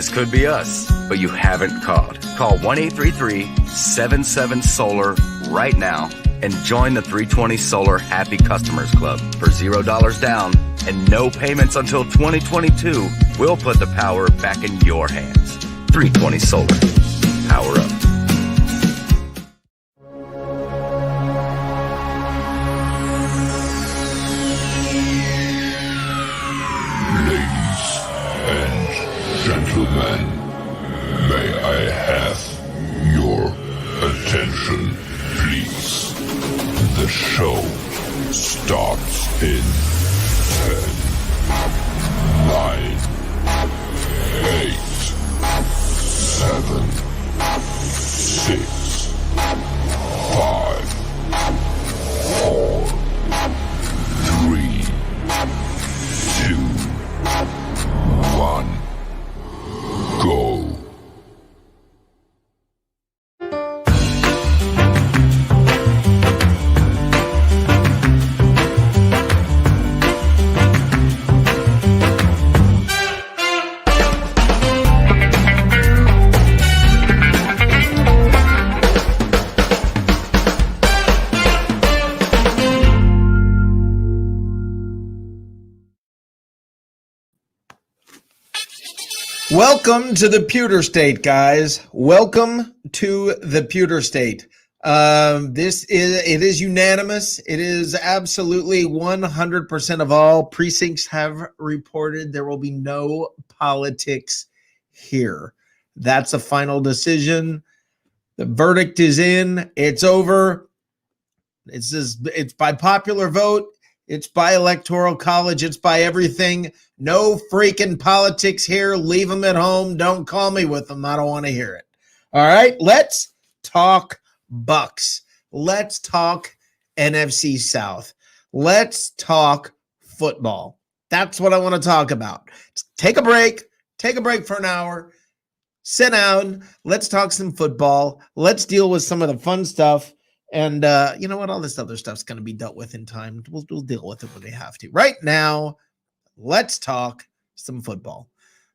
This could be us, but you haven't called. Call 1-833-77-SOLAR right now and join the 320 Solar Happy Customers Club for $0 down and no payments until 2022. We'll put the power back in your hands. 320 Solar. Power up. Gentlemen, may I have your attention, please? The show starts in 10, 9, 8, 7, 6, 5, 4, 3, 2, 1. Go. Welcome to the Pewter State, guys. Welcome to the Pewter State. It is unanimous. It is absolutely 100% of all precincts have reported there will be no politics here. That's a final decision. The verdict is in. It's over. It's by popular vote. It's by electoral college. It's by everything. No freaking politics here. Leave them at home. Don't call me with them. I don't want to hear it. All right, let's talk Bucks. Let's talk NFC South. Let's talk football. That's what I want to talk about. Take a break. Take a break for an hour. Sit down. Let's talk some football. Let's deal with some of the fun stuff. And you know what? All this other stuff's going to be dealt with in time. We'll deal with it when we have to. Right now, let's talk some football.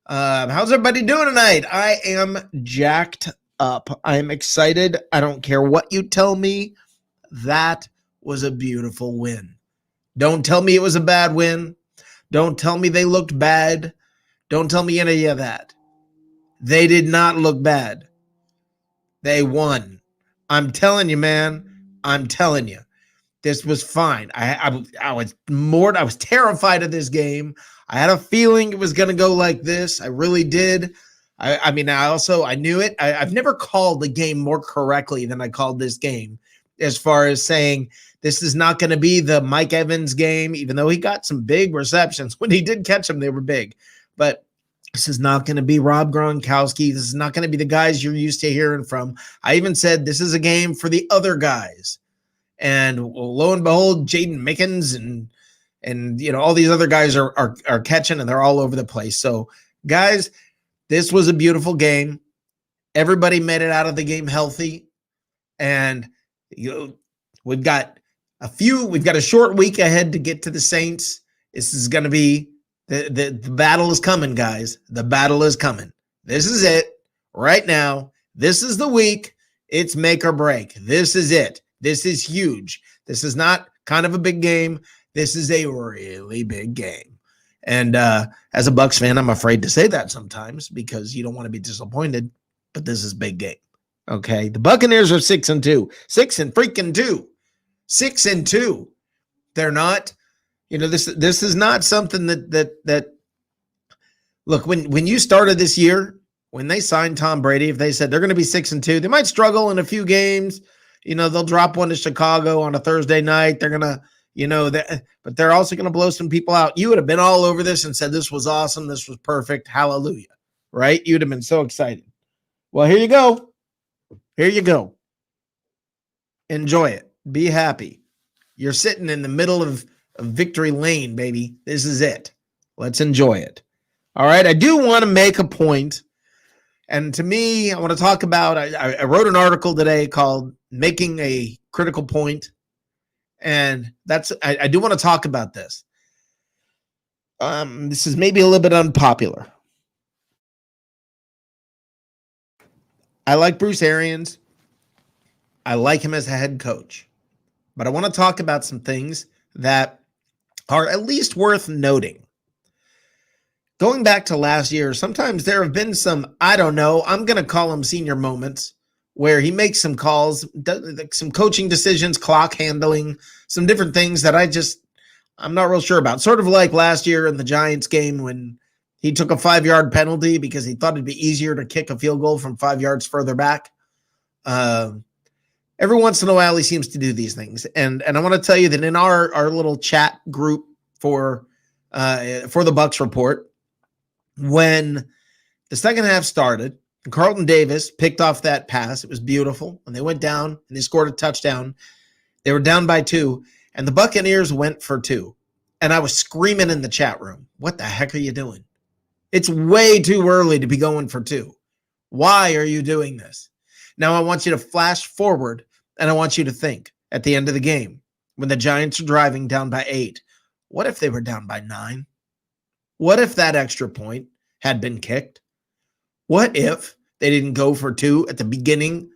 How's everybody doing tonight? I am jacked up. I am excited. I don't care what you tell me. That was a beautiful win. Don't tell me it was a bad win. Don't tell me they looked bad. Don't tell me any of that. They did not look bad. They won. I'm telling you, man. I'm telling you, this was fine. I was terrified of this game. I had a feeling it was going to go like this. I really did. I knew it. I've never called the game more correctly than I called this game, as far as saying this is not going to be the Mike Evans game, even though he got some big receptions. When he did catch them, they were big. But this is not going to be Rob Gronkowski. This is not going to be the guys you're used to hearing from. I even said this is a game for the other guys. And lo and behold, Jaden Mickens and you know all these other guys are catching, and they're all over the place. So, guys, this was a beautiful game. Everybody made it out of the game healthy. And we've got a short week ahead to get to the Saints. This is going to be The battle is coming, guys. The battle is coming. This is it right now. This is the week. It's make or break. This is it. This is huge. This is not kind of a big game. This is a really big game. And as a Bucks fan, I'm afraid to say that sometimes because you don't want to be disappointed, but this is a big game. Okay. The Buccaneers are 6-2. 6-2. 6-2. They're not. You know, this is not something that look, when you started this year, when they signed Tom Brady, if they said they're going to be 6-2, they might struggle in a few games. You know, they'll drop one to Chicago on a Thursday night. They're going to, but they're also going to blow some people out. You would have been all over this and said this was awesome. This was perfect. Hallelujah. Right? You'd have been so excited. Well, here you go. Here you go. Enjoy it. Be happy. You're sitting in the middle of victory lane, baby. This is it. Let's enjoy it. All right. I do want to make a point. And to me, I want to talk about, I wrote an article today called Making a Critical Point. And I do want to talk about this. This is maybe a little bit unpopular. I like Bruce Arians. I like him as a head coach. But I want to talk about some things that are at least worth noting. Going back to last year, sometimes there have been some, I don't know, I'm going to call them senior moments where he makes some calls, some coaching decisions, clock handling, some different things that I'm not real sure about. Sort of like last year in the Giants game when he took a 5-yard penalty because he thought it'd be easier to kick a field goal from 5 yards further back. Every once in a while, he seems to do these things. And I want to tell you that in our little chat group for the Bucks Report, when the second half started, and Carlton Davis picked off that pass. It was beautiful. And they went down and they scored a touchdown. They were down by 2, and the Buccaneers went for 2. And I was screaming in the chat room, what the heck are you doing? It's way too early to be going for 2. Why are you doing this? Now I want you to flash forward, and I want you to think at the end of the game, when the Giants are driving down by 8, what if they were down by 9? What if that extra point had been kicked? What if they didn't go for 2 at the beginning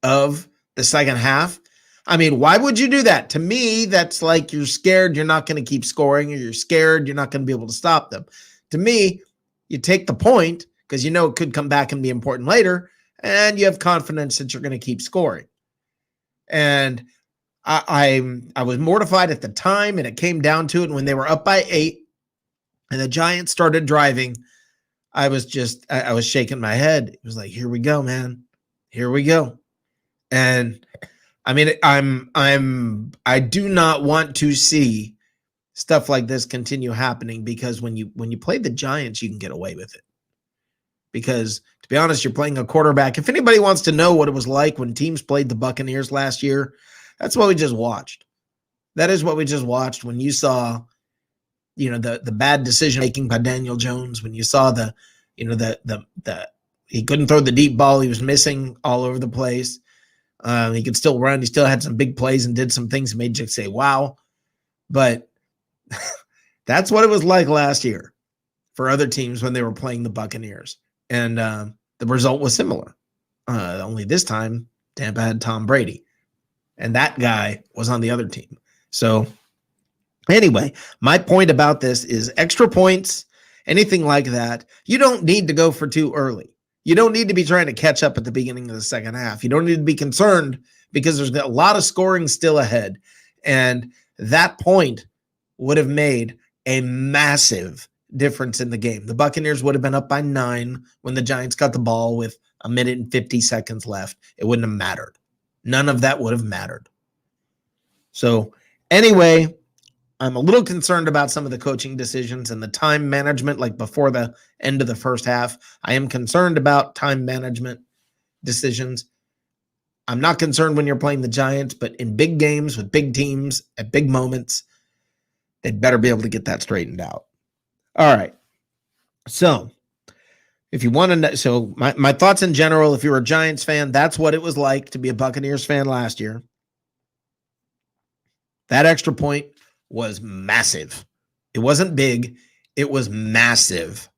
of the second half? I mean, why would you do that? To me, that's like you're scared you're not going to keep scoring, or you're scared you're not going to be able to stop them. To me, you take the point because you know it could come back and be important later, and you have confidence that you're going to keep scoring. And I was mortified at the time, and it came down to it. And when they were up by 8 and the Giants started driving, I was shaking my head. It was like, here we go, man. Here we go. And I mean, I do not want to see stuff like this continue happening, because when you play the Giants, you can get away with it. Because to be honest, you're playing a quarterback. If anybody wants to know what it was like when teams played the Buccaneers last year, that's what we just watched. That is what we just watched when you saw, the bad decision making by Daniel Jones, when you saw the he couldn't throw the deep ball, he was missing all over the place. He could still run. He still had some big plays and did some things that made you say, wow. But that's what it was like last year for other teams when they were playing the Buccaneers. And the result was similar. Only this time, Tampa had Tom Brady. And that guy was on the other team. So anyway, my point about this is extra points, anything like that, you don't need to go for 2 early. You don't need to be trying to catch up at the beginning of the second half. You don't need to be concerned because there's a lot of scoring still ahead. And that point would have made a massive difference in the game. The Buccaneers would have been up by 9 when the Giants got the ball with 1 minute and 50 seconds left. It wouldn't have mattered. None of that would have mattered. So anyway, I'm a little concerned about some of the coaching decisions and the time management, like before the end of the first half. I am concerned about time management decisions. I'm not concerned when you're playing the Giants, but in big games with big teams at big moments, they'd better be able to get that straightened out. All right. So if you want to know, so my thoughts in general, if you're a Giants fan, that's what it was like to be a Buccaneers fan last year. That extra point was massive. It wasn't big. It was massive.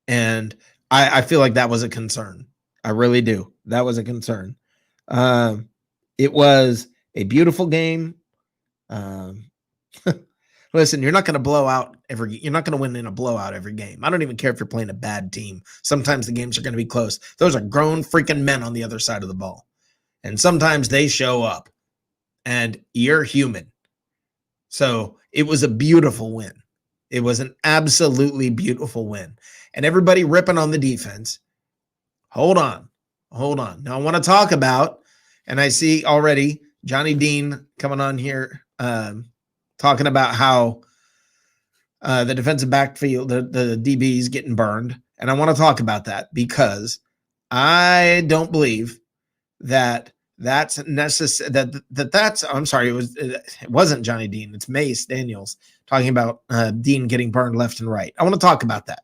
And I feel like that was a concern. I really do. That was a concern. It was a beautiful game. Listen, you're not going to you're not going to win in a blowout every game. I don't even care if you're playing a bad team. Sometimes the games are going to be close. Those are grown freaking men on the other side of the ball. And sometimes they show up and you're human. So it was a beautiful win. It was an absolutely beautiful win. And everybody ripping on the defense. Hold on. Now I want to talk about, and I see already Johnny Dean coming on here talking about how the defensive backfield, the DBs getting burned. And I want to talk about that because I don't believe that that's necessary. I'm sorry. It wasn't Johnny Dean. It's Mace Daniels talking about Dean getting burned left and right. I want to talk about that.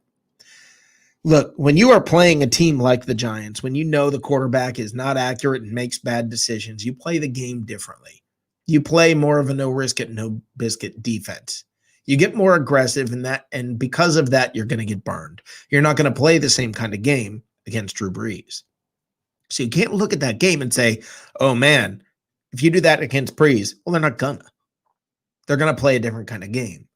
Look, when you are playing a team like the Giants, when you know the quarterback is not accurate and makes bad decisions, you play the game differently. You play more of a no risk it, no biscuit defense. You get more aggressive in that, and because of that, you're going to get burned. You're not going to play the same kind of game against Drew Brees. So you can't look at that game and say, oh man, if you do that against Breeze, well, they're not gonna. They're gonna play a different kind of game.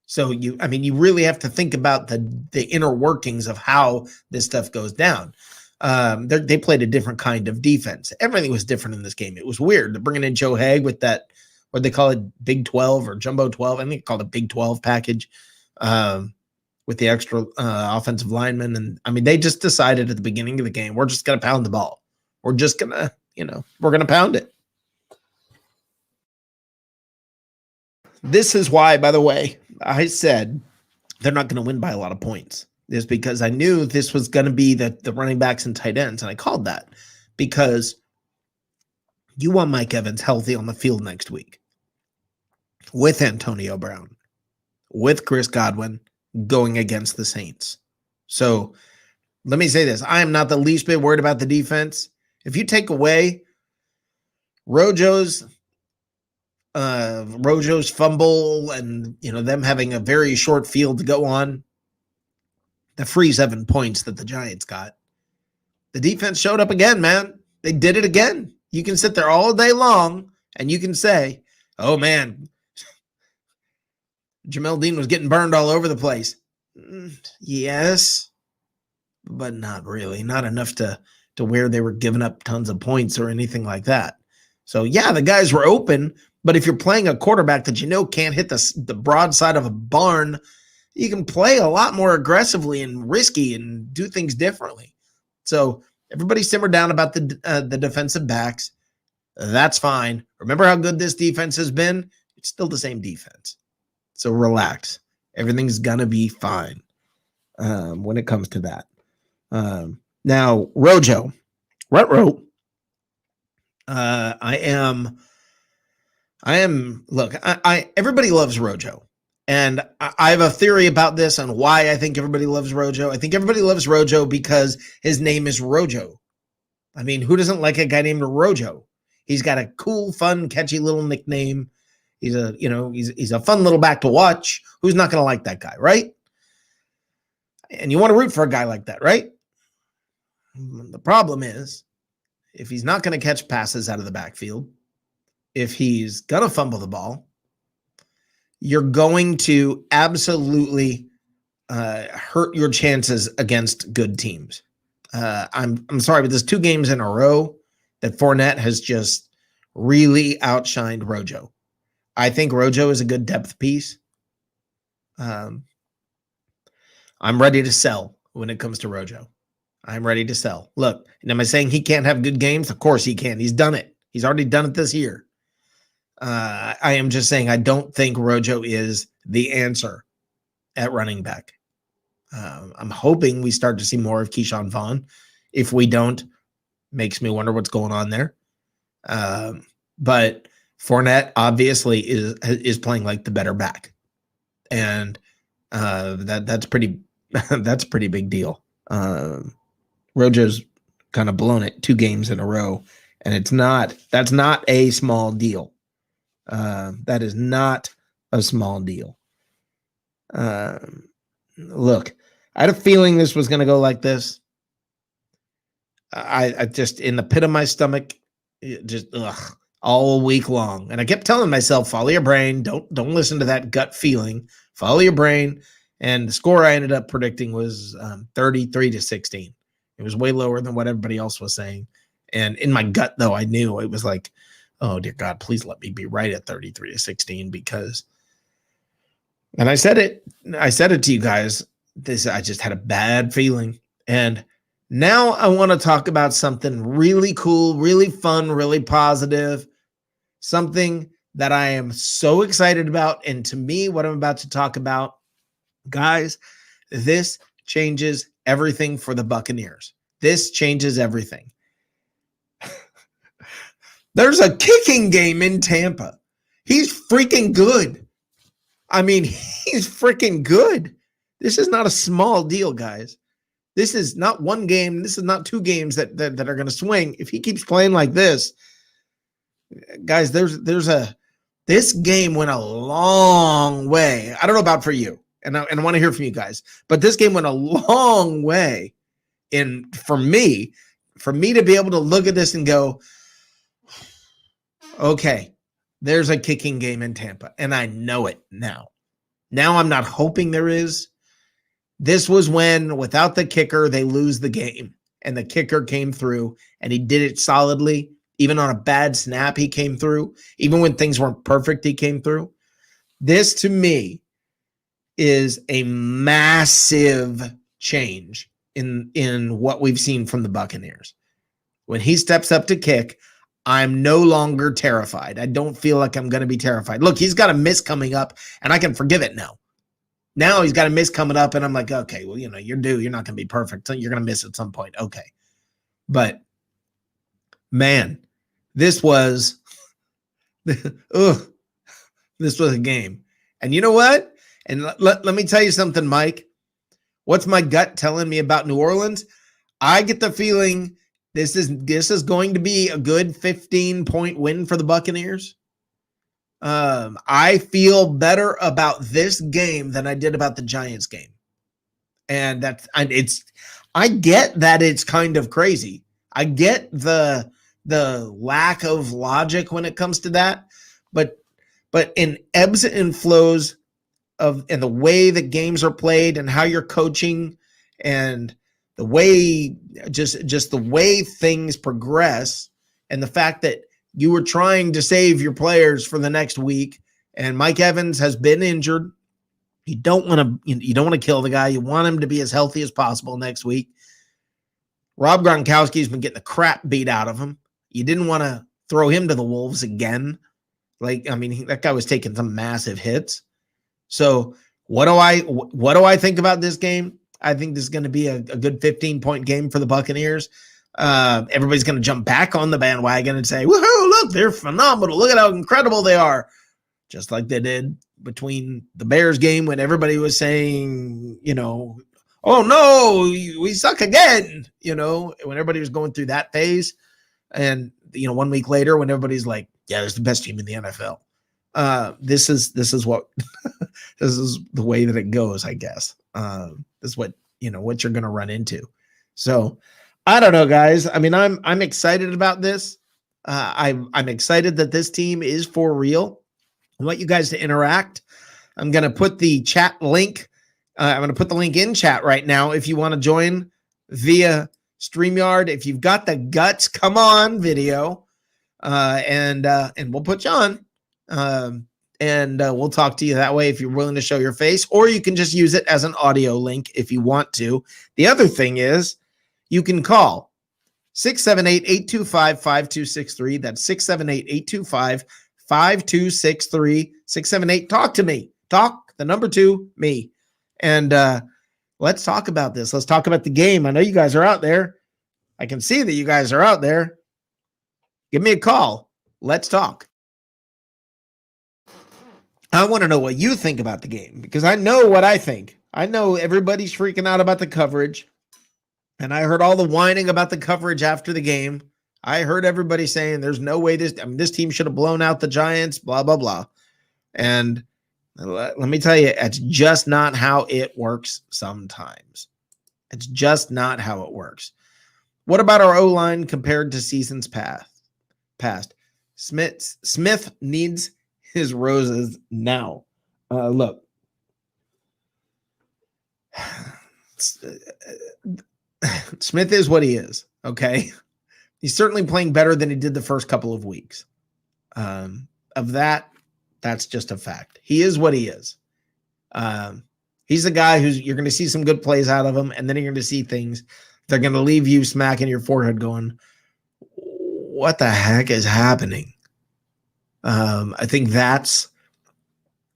So you really have to think about the inner workings of how this stuff goes down. They played a different kind of defense. Everything was different in this game. It was weird. They're bringing in Joe Haig with that, what they call it, Big 12 or Jumbo 12. I think it's called a Big 12 package with the extra offensive linemen. And they just decided at the beginning of the game, we're just going to pound the ball. We're just going to, we're going to pound it. This is why, by the way, I said they're not going to win by a lot of points. Is because I knew this was going to be the running backs and tight ends, and I called that because you want Mike Evans healthy on the field next week with Antonio Brown, with Chris Godwin going against the Saints. So let me say this. I am not the least bit worried about the defense. If you take away Rojo's fumble and them having a very short field to go on, the free 7 points that the Giants got, the defense showed up again, man. They did it again. You can sit there all day long and you can say, oh man, Jamel Dean was getting burned all over the place. Yes, but not really. Not enough to where they were giving up tons of points or anything like that. So yeah, the guys were open, but if you're playing a quarterback that can't hit the broadside of a barn, you can play a lot more aggressively and risky and do things differently. So everybody simmer down about the defensive backs. That's fine. Remember how good this defense has been? It's still the same defense. So relax. Everything's going to be fine when it comes to that. Now, Rojo. Rutro. Everybody loves Rojo. And I have a theory about this on why I think everybody loves Rojo. I think everybody loves Rojo because his name is Rojo. Who doesn't like a guy named Rojo? He's got a cool, fun, catchy little nickname. He's a fun little back to watch. Who's not going to like that guy, right? And you want to root for a guy like that, right? The problem is, if he's not going to catch passes out of the backfield, if he's going to fumble the ball, you're going to absolutely hurt your chances against good teams. I'm sorry, but there's 2 games in a row that Fournette has just really outshined Rojo. I think Rojo is a good depth piece. I'm ready to sell when it comes to Rojo. I'm ready to sell. Look, and am I saying he can't have good games? Of course he can. He's done it. He's already done it this year. I am just saying I don't think Rojo is the answer at running back. I'm hoping we start to see more of Keyshawn Vaughn. If we don't, makes me wonder what's going on there. But Fournette obviously is playing like the better back, and that's pretty that's a pretty big deal. Rojo's kind of blown it 2 games in a row, and that's not a small deal. That is not a small deal. Look, I had a feeling this was going to go like this. I just, in the pit of my stomach, all week long. And I kept telling myself, follow your brain. Don't listen to that gut feeling. Follow your brain. And the score I ended up predicting was 33-16. It was way lower than what everybody else was saying. And in my gut, though, I knew it was like, oh, dear God, please let me be right at 33-16 because, and I said it to you guys, I just had a bad feeling. And now I want to talk about something really cool, really fun, really positive, something that I am so excited about. And to me, what I'm about to talk about, guys, this changes everything for the Buccaneers. This changes everything. There's a kicking game in Tampa. He's freaking good. He's freaking good. This is not a small deal, guys. This is not one game. This is not 2 games that are going to swing. If he keeps playing like this, guys, this game went a long way. I don't know about for you, and I want to hear from you guys, but this game went a long way for me, for me to be able to look at this and go, okay, there's a kicking game in Tampa, and I know it now. Now I'm not hoping there is. This was when, without the kicker, they lose the game, and the kicker came through, and he did it solidly. Even on a bad snap, he came through. Even when things weren't perfect, he came through. This, to me, is a massive change in what we've seen from the Buccaneers. When he steps up to kick, I'm no longer terrified. I don't feel like I'm going to be terrified. Look, he's got a miss coming up, and I can forgive it now. Now he's got a miss coming up, and I'm like, okay, well, you're due. You're not going to be perfect. You're going to miss at some point. Okay. But, man, this was this was a game. And you know what? And let me tell you something, Mike. What's my gut telling me about New Orleans? I get the feeling this is going to be a good 15-point win for the Buccaneers. I feel better about this game than I did about the Giants game. And I get that it's kind of crazy. I get the lack of logic when it comes to that, but in ebbs and flows and the way that games are played and how you're coaching and the way just the way things progress, and the fact that you were trying to save your players for the next week, and Mike Evans has been injured. You don't want to kill the guy. You want him to be as healthy as possible next week. Rob Gronkowski's been getting the crap beat out of him. You didn't want to throw him to the wolves again. That guy was taking some massive hits. So what do I think about this game? I think this is going to be a good 15-point game for the Buccaneers. Everybody's going to jump back on the bandwagon and say, woohoo, look, they're phenomenal. Look at how incredible they are. Just like they did between the Bears game when everybody was saying, oh no, we suck again, when everybody was going through that phase. And, 1 week later when everybody's like, yeah, it's the best team in the NFL. This is what this is the way that it goes, I guess. This is what you're going to run into. So I don't know, guys. I'm excited about this. I'm excited that this team is for real. I want you guys to interact. I'm going to put the chat link. I'm going to put the link in chat right now. If you want to join via StreamYard, if you've got the guts, come on video, and we'll put you on. And we'll talk to you that way if you're willing to show your face, or you can just use it as an audio link if you want to. The other thing is you can call 678-825-5263. That's 678-825-5263. 678. Talk to me. Talk the number 2 me. And let's talk about this. Let's talk about the game. I know you guys are out there. I can see that you guys are out there. Give me a call. Let's talk. I want to know what you think about the game, because I know what I think. I know everybody's freaking out about the coverage, and I heard all the whining about the coverage after the game. I heard everybody saying there's no way this team should have blown out the Giants, blah, blah, blah. And let me tell you, it's just not how it works sometimes. It's just not how it works. What about our O-line compared to seasons past? Smith needs his roses now. Look. Smith is what he is, okay? He's certainly playing better than he did the first couple of weeks. That's just a fact. He is what he is. He's a guy you're going to see some good plays out of him, and then you're going to see things that are going to leave you smacking your forehead going, what the heck is happening? I think that's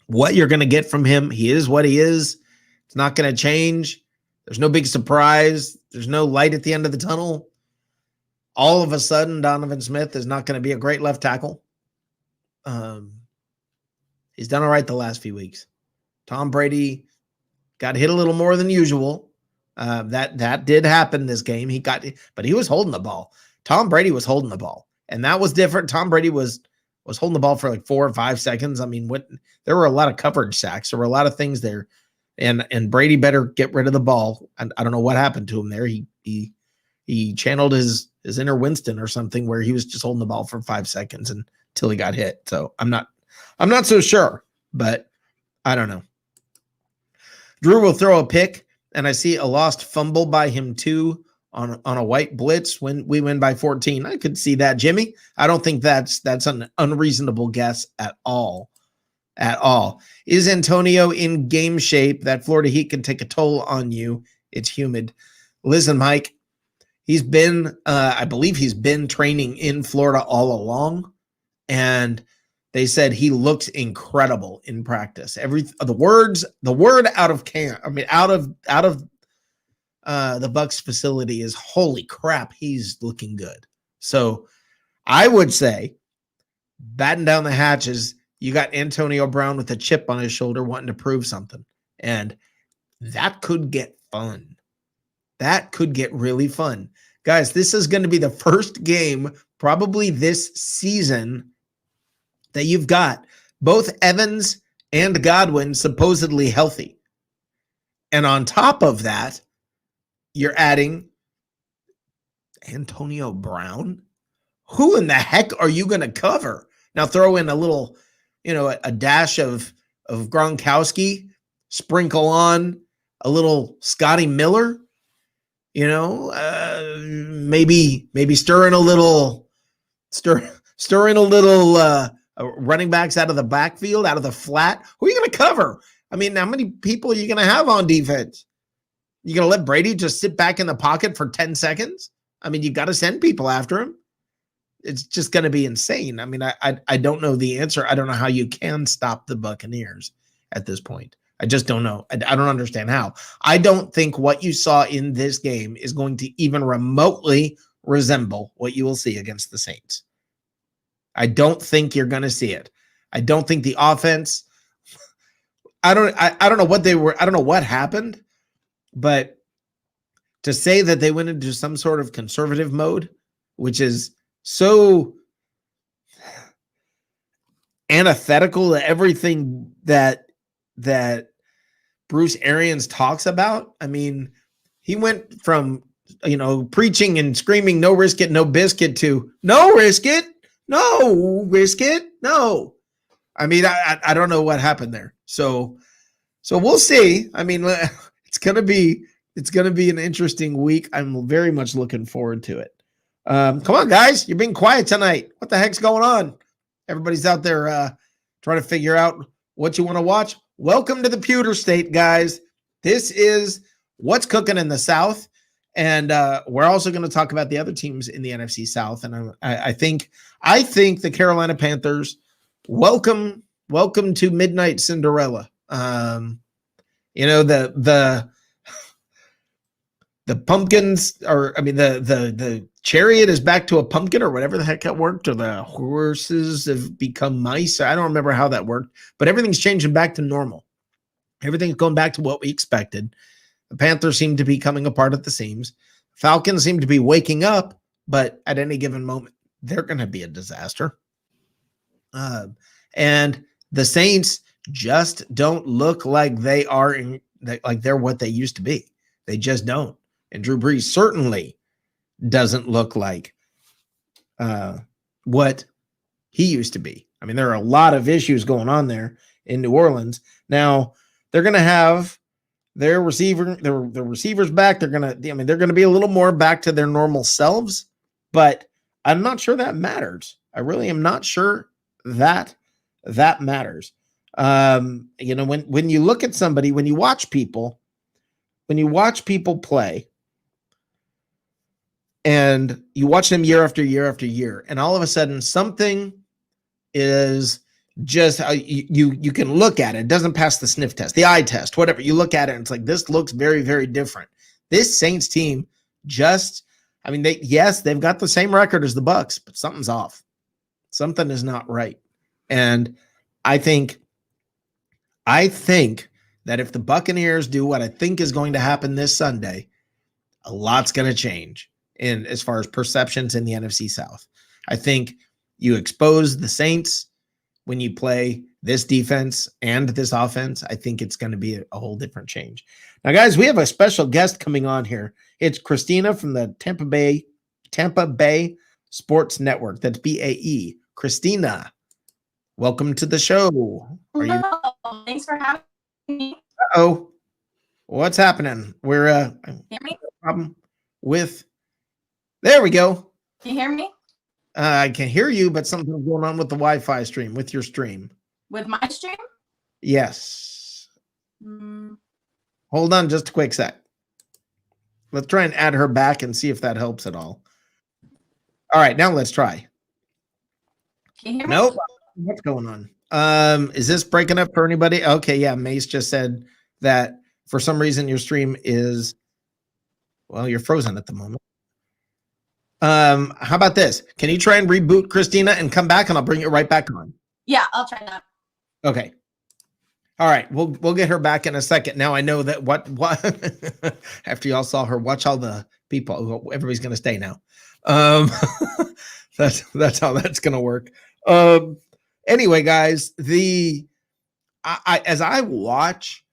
what you're going to get from him. He is what he is. It's not going to change. There's no big surprise. There's no light at the end of the tunnel. All of a sudden, Donovan Smith is not going to be a great left tackle. He's done all right the last few weeks. Tom Brady got hit a little more than usual. That did happen this game. But he was holding the ball. Tom Brady was holding the ball, and that was different. Tom Brady was holding the ball for like 4 or 5 seconds. There were a lot of coverage sacks. There were a lot of things there, and Brady better get rid of the ball. And I don't know what happened to him there. He channeled his inner Winston or something where he was just holding the ball for 5 seconds until he got hit. So I'm not so sure, but I don't know. Drew will throw a pick, and I see a lost fumble by him too on a white blitz when we win by 14. I could see that, Jimmy. I don't think that's an unreasonable guess at all. At all. Is Antonio in game shape? That Florida heat can take a toll on you. It's humid. Listen, Mike, he's been, I believe he's been training in Florida all along, and they said he looked incredible in practice. The word out of camp, I mean, out of the Bucs facility is, holy crap, he's looking good. So I would say, batten down the hatches. You got Antonio Brown with a chip on his shoulder wanting to prove something. And that could get fun. That could get really fun. Guys, this is going to be the first game probably this season that you've got both Evans and Godwin supposedly healthy. And on top of that, you're adding Antonio Brown. Who in the heck are you going to cover? Now throw in a little, a dash of Gronkowski, sprinkle on a little Scotty Miller, maybe stir in a little running backs out of the backfield, out of the flat. Who are you going to cover? I mean, how many people are you going to have on defense? You going to let Brady just sit back in the pocket for 10 seconds? I mean, you got to send people after him. It's just going to be insane. I mean, I don't know the answer. I don't know how you can stop the Buccaneers at this point. I just don't know. I don't understand how. I don't think what you saw in this game is going to even remotely resemble what you will see against the Saints. I don't think you're going to see it. I don't think the offense, I don't know what they were. I don't know what happened, but to say that they went into some sort of conservative mode, which is so antithetical to everything that Bruce Arians talks about. I mean, he went from, preaching and screaming, no risk it, no biscuit, to no risk it, no risk it, no. I mean, I don't know what happened there. So we'll see. I mean, it's gonna be an interesting week. I'm very much looking forward to it. Come on, guys. You're being quiet tonight. What the heck's going on? Everybody's out there trying to figure out what you want to watch. Welcome to the Pewter State, guys. This is what's cooking in the South. And we're also going to talk about the other teams in the NFC South. And I think the Carolina Panthers, welcome to Midnight Cinderella. The pumpkins are, I mean, the chariot is back to a pumpkin or whatever the heck that worked, or the horses have become mice. I don't remember how that worked, but everything's changing back to normal. Everything's going back to what we expected. The Panthers seem to be coming apart at the seams. Falcons seem to be waking up, but at any given moment, they're going to be a disaster. And the Saints just don't look like they are like they're what they used to be. They just don't. And Drew Brees certainly doesn't look like what he used to be. I mean, there are a lot of issues going on there in New Orleans. Now, they're going to have their receivers back. They're going to be a little more back to their normal selves, but I'm not sure that matters. I really am not sure that matters. When you look at somebody, when you watch people play, and you watch them year after year after year, and all of a sudden something is just you can look at it. It doesn't pass the sniff test, the eye test, whatever. You look at it and it's like, this looks very, very different. This Saints team they've got the same record as the Bucs, but something's off. Something is not right. And I think that if the Buccaneers do what I think is going to happen this Sunday, a lot's going to change in as far as perceptions in the NFC South. I think you expose the Saints when you play this defense and this offense. I think it's going to be a whole different change. Now, guys, we have a special guest coming on here. It's Christina from the Tampa Bay Tampa Bay Sports Network. That's BAE. Christina, welcome to the show. Are you? Hello. Thanks for having me. Uh-oh. What's happening? We're Hear me? problem with. There we go. Can you hear me? I can hear you, but something's going on with the Wi-Fi stream, with your stream. With my stream? Yes. Mm, Hold on just a quick sec. Let's try and add her back and see if that helps at all. All right, now let's try. can you hear me? Nope. What's going on? Is this breaking up for anybody? Okay, yeah. Mace just said that for some reason your stream is, well, you're frozen at the moment. How about this? Can you try and reboot Christina and come back, and I'll bring you right back on? Yeah, I'll try that. Okay. All right, we'll get her back in a second. Now I know that what after y'all saw her, watch all the people. Everybody's gonna stay now. That's how that's gonna work. Anyway, guys, as I watch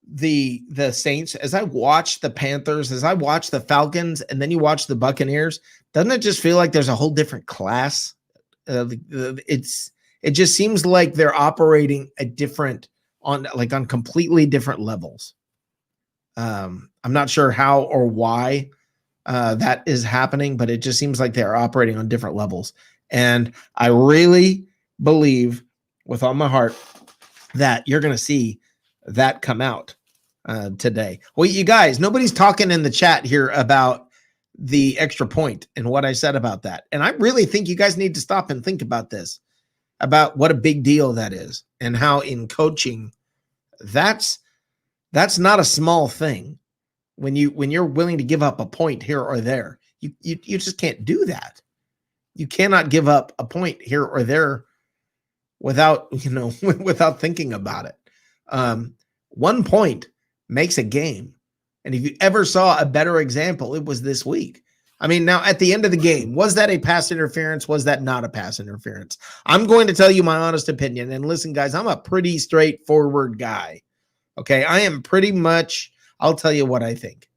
the Saints, as I watch the Panthers, as I watch the Falcons, and then you watch the Buccaneers, doesn't it just feel like there's a whole different class? It just seems like they're operating on completely different levels. I'm not sure how or why that is happening, but it just seems like they're operating on different levels. And I really believe with all my heart that you're going to see that come out today. Well, you guys, nobody's talking in the chat here about the extra point and what I said about that. And I really think you guys need to stop and think about this, about what a big deal that is, and how in coaching, that's not a small thing. When you're willing to give up a point here or there, you just can't do that. You cannot give up a point here or there without without thinking about it. 1 point makes a game, and if you ever saw a better example, it was this week. I mean, now at the end of the game, was that a pass interference? Was that not a pass interference? I'm going to tell you my honest opinion. And listen, guys, I'm a pretty straightforward guy. Okay, I am pretty much. I'll tell you what I think.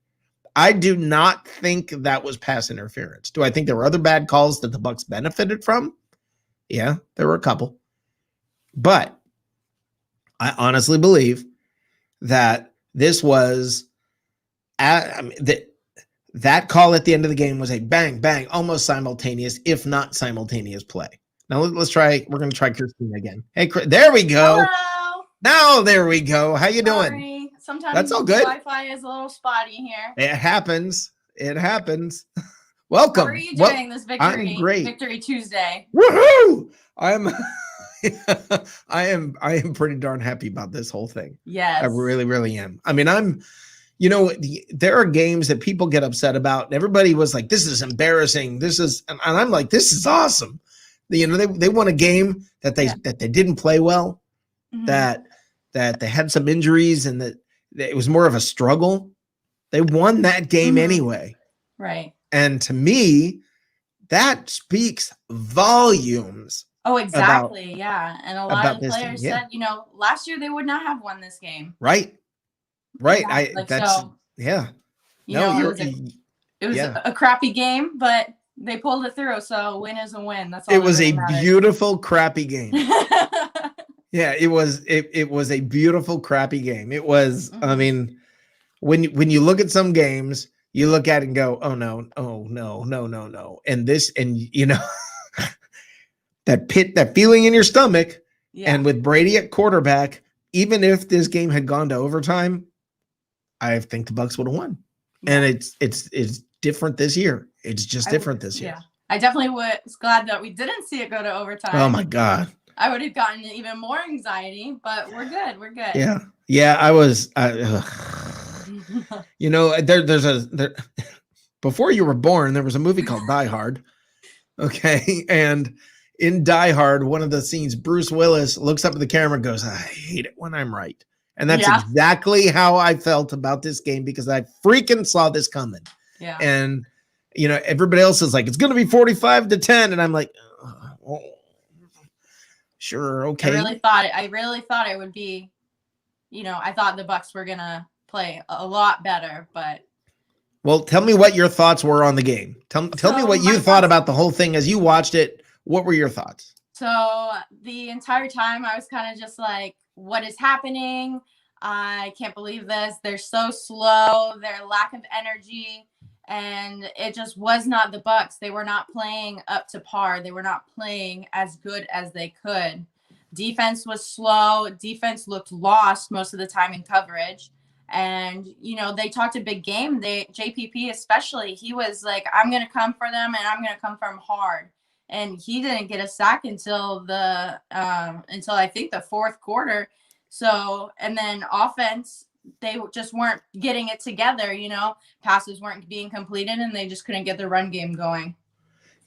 I do not think that was pass interference. Do I think there were other bad calls that the Bucs benefited from? Yeah, there were a couple. But I honestly believe that this was that call at the end of the game was a bang, bang, almost simultaneous, if not simultaneous play. Now let's try. We're going to try Christina again. Hey, there we go. Hello. Now there we go. How you doing? Sorry. Sometimes That's all good. Wi-Fi is a little spotty here. It happens. It happens. Welcome. How are you doing this victory? I'm great. Victory Tuesday. Woohoo! I am pretty darn happy about this whole thing. Yes. I really, really am. I mean, there are games that people get upset about, and everybody was like, this is embarrassing. And I'm like, this is awesome. They won a game that they didn't play well, Mhm. that they had some injuries, and that it was more of a struggle. They won that game anyway. Right. And to me, that speaks volumes. Oh, exactly. Yeah. And a lot of the players team, said, last year they would not have won this game. Right. Yeah, it was a crappy game, but they pulled it through. So win is a win. That's all. It was a beautiful, crappy game. Yeah, it was a beautiful, crappy game. It was, I mean, when you look at some games, you look at it and go, oh no. And that feeling in your stomach, and with Brady at quarterback, even if this game had gone to overtime, I think the Bucs would have won. Yeah. And it's different this year. It's just different this year. Yeah. I definitely was glad that we didn't see it go to overtime. Oh my God. I would have gotten even more anxiety, but we're good. We're good. Yeah. Yeah. I was, before you were born, there was a movie called Die Hard. Okay. And in Die Hard, one of the scenes, Bruce Willis looks up at the camera and goes, I hate it when I'm right. And that's exactly how I felt about this game, because I freaking saw this coming. Yeah. And, everybody else is like, it's going to be 45-10. And I'm like, oh, sure. Okay. I really thought it would be, I thought the Bucs were going to play a lot better, but Well, tell me what your thoughts were on the game. Tell me what you thought about the whole thing as you watched it. What were your thoughts? So the entire time I was kind of just like, what is happening? I can't believe this. They're so slow, their lack of energy, and it just was not the Bucks. They were not playing up to par. They were not playing as good as they could. Defense was slow. Defense looked lost most of the time in coverage. And, you know, they talked a big game. JPP especially, he was like, I'm going to come for them and I'm going to come for them hard. And he didn't get a sack until I think the fourth quarter. So, and then offense, they just weren't getting it together, you know, passes weren't being completed and they just couldn't get the run game going.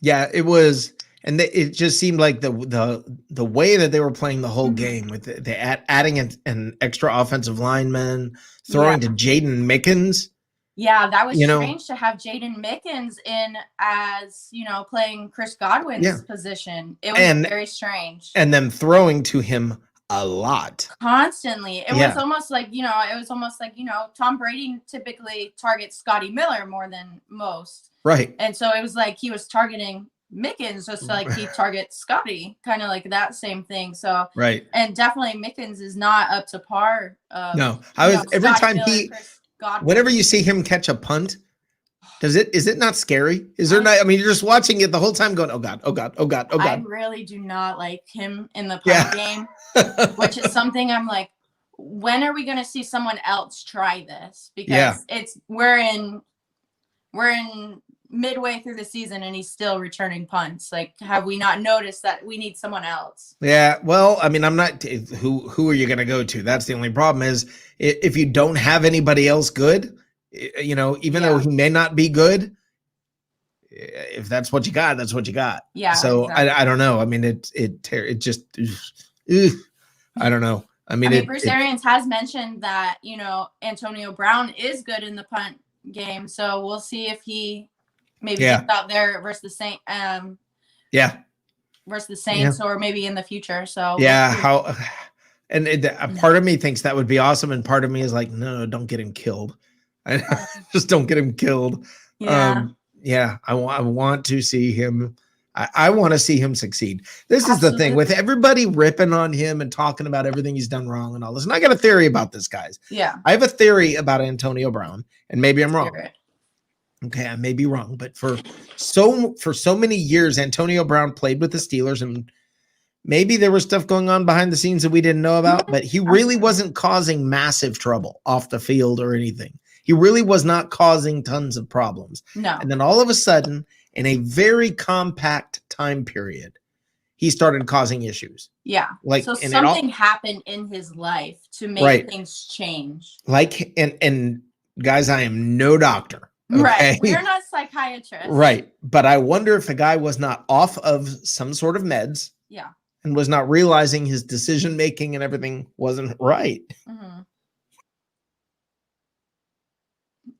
Yeah, it was. And it just seemed like the way that they were playing the whole game with adding an extra offensive lineman, throwing to Jaden Mickens. Yeah, that was strange to have Jaden Mickens in as, you know, playing Chris Godwin's position. It was very strange. And them throwing to him a lot. Constantly. It was almost like, you know, Tom Brady typically targets Scotty Miller more than most. Right. And so it was like he was targeting Mickens just like he targets Scotty, kind of like that same thing. So right. And definitely Mickens is not up to par. No, every time whenever you see him catch a punt, is it not scary? Is there not? I mean, you're just watching it the whole time going, oh God, oh God, oh God, oh God. I really do not like him in the punt game, which is something I'm like, when are we going to see someone else try this? Because we're in midway through the season and he's still returning punts. Like, have we not noticed that we need someone else? Yeah. Well, I mean, I'm not, who are you going to go to? That's the only problem is if you don't have anybody else good, you know, even though he may not be good, if that's what you got, that's what you got. Yeah. So exactly. I don't know. I mean, it just, I don't know. I mean, Bruce Arians has mentioned that, you know, Antonio Brown is good in the punt game. So we'll see if he maybe gets out there versus the Saints. Versus the Saints, or maybe in the future. So part of me thinks that would be awesome, and part of me is like, no, don't get him killed. Just don't get him killed. Yeah. I want to see him. I want to see him succeed. This is the thing with everybody ripping on him and talking about everything he's done wrong and all this. And I got a theory about this, guys. Yeah. I have a theory about Antonio Brown, and maybe I'm wrong. Okay, I may be wrong, but for so many years, Antonio Brown played with the Steelers, and maybe there was stuff going on behind the scenes that we didn't know about, but he really wasn't causing massive trouble off the field or anything. He really was not causing tons of problems. No. And then all of a sudden, in a very compact time period, he started causing issues. Yeah. So something happened in his life to make things change. And guys, I am no doctor. Okay? Right. We're not psychiatrists. Right. But I wonder if the guy was not off of some sort of meds. Yeah. And was not realizing his decision making and everything wasn't right. Mm-hmm.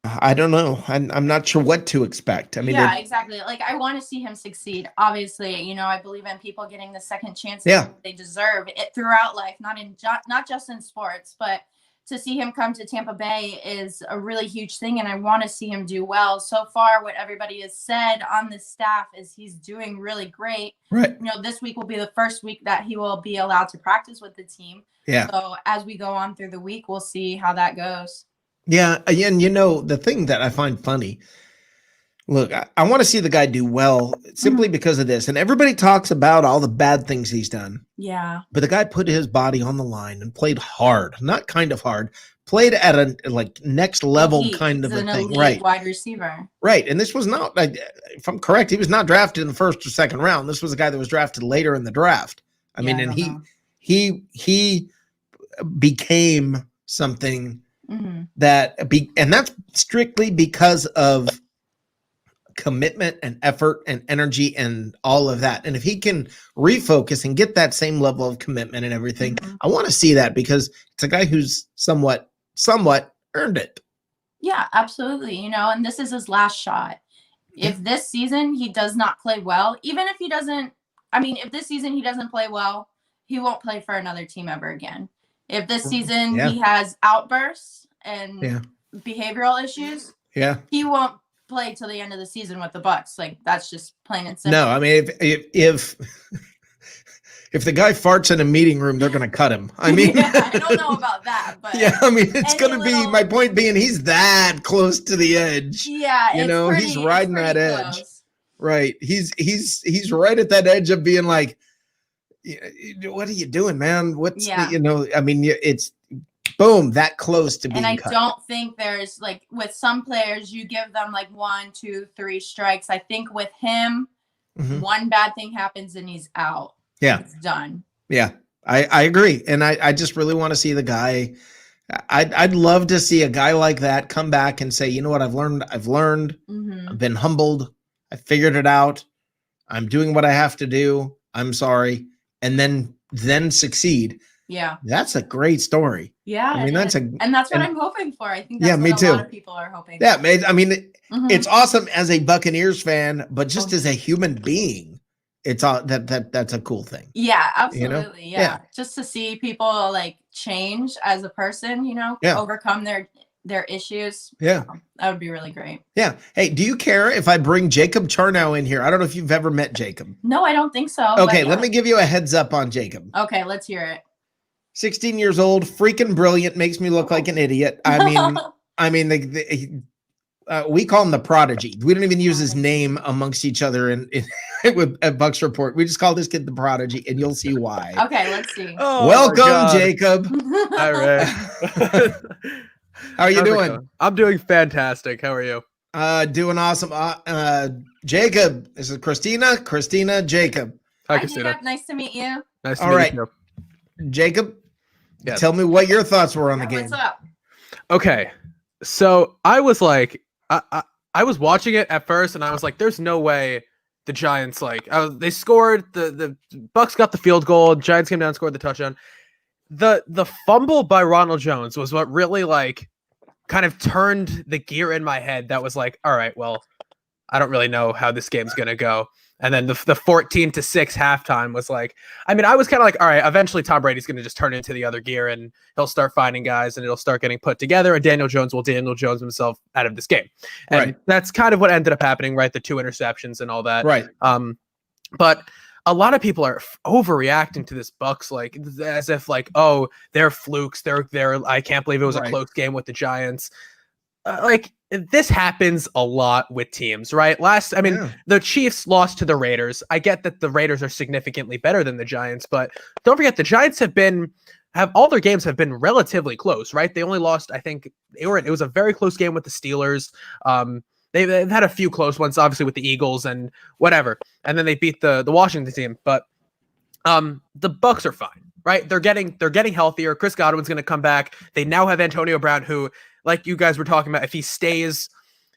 I don't know. I'm not sure what to expect. I mean, exactly. Like, I want to see him succeed. Obviously, you know, I believe in people getting the second chance they deserve it throughout life, not just in sports, but to see him come to Tampa Bay is a really huge thing, and I want to see him do well. So far, what everybody has said on the staff is he's doing really great. Right. You know, this week will be the first week that he will be allowed to practice with the team. Yeah. So as we go on through the week, we'll see how that goes. Yeah, and you know, the thing that I find funny, look, I want to see the guy do well simply because of this. And everybody talks about all the bad things he's done. Yeah. But the guy put his body on the line and played hard, not kind of hard, played at a next level kind of a thing. Right. Wide receiver. Right. And this was not, if I'm correct, he was not drafted in the first or second round. This was a guy that was drafted later in the draft. I mean, and he became something and that's strictly because of commitment and effort and energy and all of that. And if he can refocus and get that same level of commitment and everything, I want to see that because it's a guy who's somewhat earned it. Yeah, absolutely. You know, and this is his last shot. If this season he does not play well, even if if this season he doesn't play well, he won't play for another team ever again. If this season he has outbursts and behavioral issues, Yeah. he won't play till the end of the season with the Bucks. Like that's just plain and simple. No, I mean if if the guy farts in a meeting room, they're going to cut him. I mean, yeah, I don't know about that, but yeah, I mean, it's any going to be little- my point being he's that close to the edge. Yeah, You it's know, pretty, he's riding it's that pretty edge. close. Right. He's right at that edge of being like, what are you doing, man? What's Yeah. you know, I mean, it's boom, that close to being And I cut. don't think there's like with some players, you give them like 1, 2, 3 strikes. I think with him, Mhm. one bad thing happens and he's out. Yeah. It's done. Yeah, I agree. And I just really want to see the guy. I'd love to see a guy like that come back and say, you know what, I've learned. Mhm. I've been humbled. I figured it out. I'm doing what I have to do. I'm sorry. And then succeed. Yeah. That's a great story. Yeah. I mean, it that's is. a, and that's what and- I'm hoping for. I think Yeah, that's me what a lot too. of people are hoping. yeah, man, I mean, Mhm. it's awesome as a Buccaneers fan, but just as a human being, it's all that's a cool thing. Yeah, You know? absolutely. Yeah. Yeah. Just to see people like change as a person, Yeah. overcome their issues. Yeah. That would be really great. Yeah. Hey, do you care if I bring Jacob Charnow in here? I don't know if you've ever met Jacob. No, I don't think so. Okay, but let yeah. me give you a heads up on Jacob. Okay, let's hear it. 16 years old, freaking brilliant, makes me look like an idiot. I mean, we call him the prodigy. We don't even use his name amongst each other at Bucks Report. We just call this kid the prodigy, and you'll see why. Okay, let's see. Oh, my Welcome, God. Jacob. All right. How are you How's it doing? going? I'm doing fantastic. How are you? Doing awesome. Jacob, this is Christina. Christina, Jacob. Hi, Hi, Christina. Jacob. Nice to meet you. Nice to All meet right. you. Jacob, Yes. tell me what your thoughts were on the game. What's up? Okay, so I was like, I was watching it at first, and I was like, "There's no way the Giants they scored the Bucks got the field goal, Giants came down and scored the touchdown." The fumble by Ronald Jones was what really kind of turned the gear in my head. That was like, all right, well, I don't really know how this game's gonna go. And then the 14-6 halftime was like, I mean, I was kind of like, all right, eventually Tom Brady's going to just turn into the other gear and he'll start finding guys and it'll start getting put together and Daniel Jones will Daniel Jones himself out of this game. And Right. that's kind of what ended up happening, right? The 2 interceptions and all that. Right. But a lot of people are overreacting to this Bucks, as if oh, they're flukes. They're I can't believe it was Right. a close game with the Giants. This happens a lot with teams, right? Yeah. The Chiefs lost to the Raiders. I get that the Raiders are significantly better than the Giants, but don't forget the Giants have all their games have been relatively close, right? They only lost, I think it was a very close game with the Steelers. They've had a few close ones, obviously with the Eagles and whatever, and then they beat the Washington team. But the Bucks are fine, right? They're getting healthier. Chris Godwin's going to come back. They now have Antonio Brown, who, like you guys were talking about, if he stays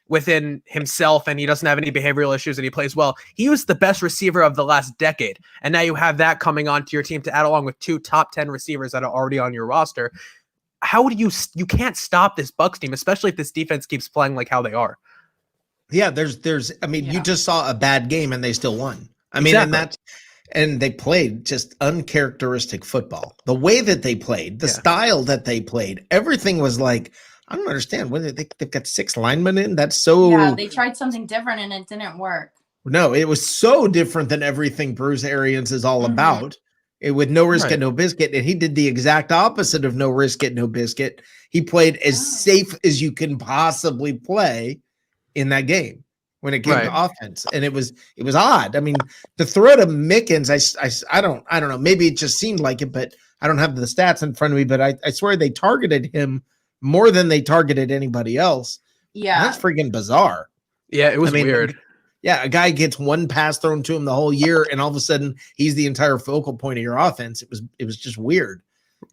within himself and he doesn't have any behavioral issues and he plays well, he was the best receiver of the last decade. And now you have that coming onto your team to add along with 2 top 10 receivers that are already on your roster. How do you can't stop this Bucks team, especially if this defense keeps playing like how they are. Yeah, I mean, you Yeah. just saw a bad game and they still won. I mean, Exactly. and they played just uncharacteristic football. The way that they played, the Yeah. style that they played, everything was like, I don't understand. They've got 6 linemen in? That's so Yeah, they tried something different and it didn't work. no, it was so different than everything Bruce Arians is all Mhm. about. With no risk Right. and no biscuit. And he did the exact opposite of no risk and no biscuit. He played as Oh. safe as you can possibly play in that game when it came to Right. offense. And it was odd. I mean, the throw to Mickens, I don't know. Maybe it just seemed like it, but I don't have the stats in front of me, but I swear they targeted him more than they targeted anybody else. Yeah. That's freaking bizarre. Yeah, it was I mean, weird. Yeah, a guy gets one pass thrown to him the whole year, and all of a sudden he's the entire focal point of your offense. It was just weird.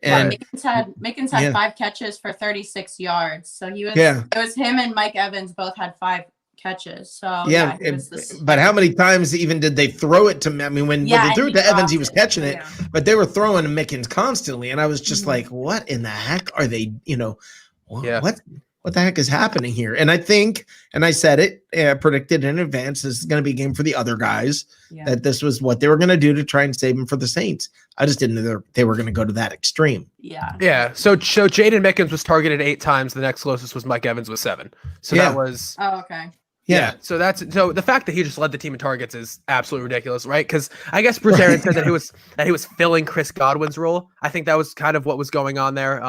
And Mickens had Yeah. 5 catches for 36 yards. So it was him and Mike Evans both had 5 catches. So yeah, he was but how many times even did they throw it to me? I mean, when they and threw it to Evans, he was dropped catching it, Yeah. but they were throwing to Mickens constantly, and I was just Mhm. like, "What in the heck are they? Yeah. What what the heck is happening here? And I think, and I said it, predicted in advance, this is going to be a game for the other guys, that this was what they were going to do to try and save him for the Saints. I just didn't know they were going to go to that extreme. Yeah. So Jaden Mickens was targeted 8 times. The next closest was Mike Evans with 7. So that was. Oh, okay. Yeah. So the fact that he just led the team in targets is absolutely ridiculous, right? Because I guess Bruce Arians said that he was filling Chris Godwin's role. I think that was kind of what was going on there.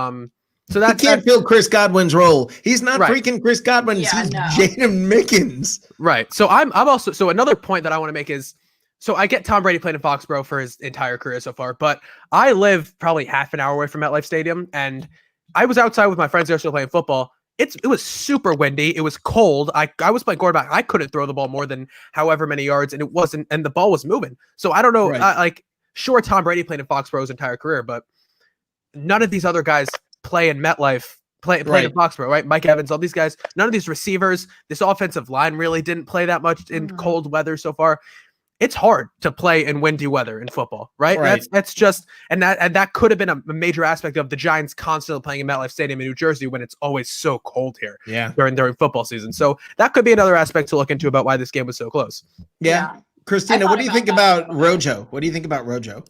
So that can't fill Chris Godwin's role. He's not freaking Chris Godwin. He's Jaden Mickens. Right. So I'm also, so another point that I want to make is, so I get Tom Brady playing in Foxborough for his entire career so far, but I live probably half an hour away from MetLife Stadium, and I was outside with my friends there still playing football. It was super windy. It was cold. I was playing quarterback. I couldn't throw the ball more than however many yards, and the ball was moving. So I don't know. Sure, Tom Brady played in Foxborough his entire career, but none of these other guys play in MetLife, played in Foxborough, right? Mike Evans, all these guys, none of these receivers, this offensive line really didn't play that much in cold weather so far. It's hard to play in windy weather in football, right? That's just, and that could have been a major aspect of the Giants constantly playing in MetLife Stadium in New Jersey when it's always so cold here during football season. So that could be another aspect to look into about why this game was so close. Yeah. Christina, what do you think about Rojo? What do you think about Rojo?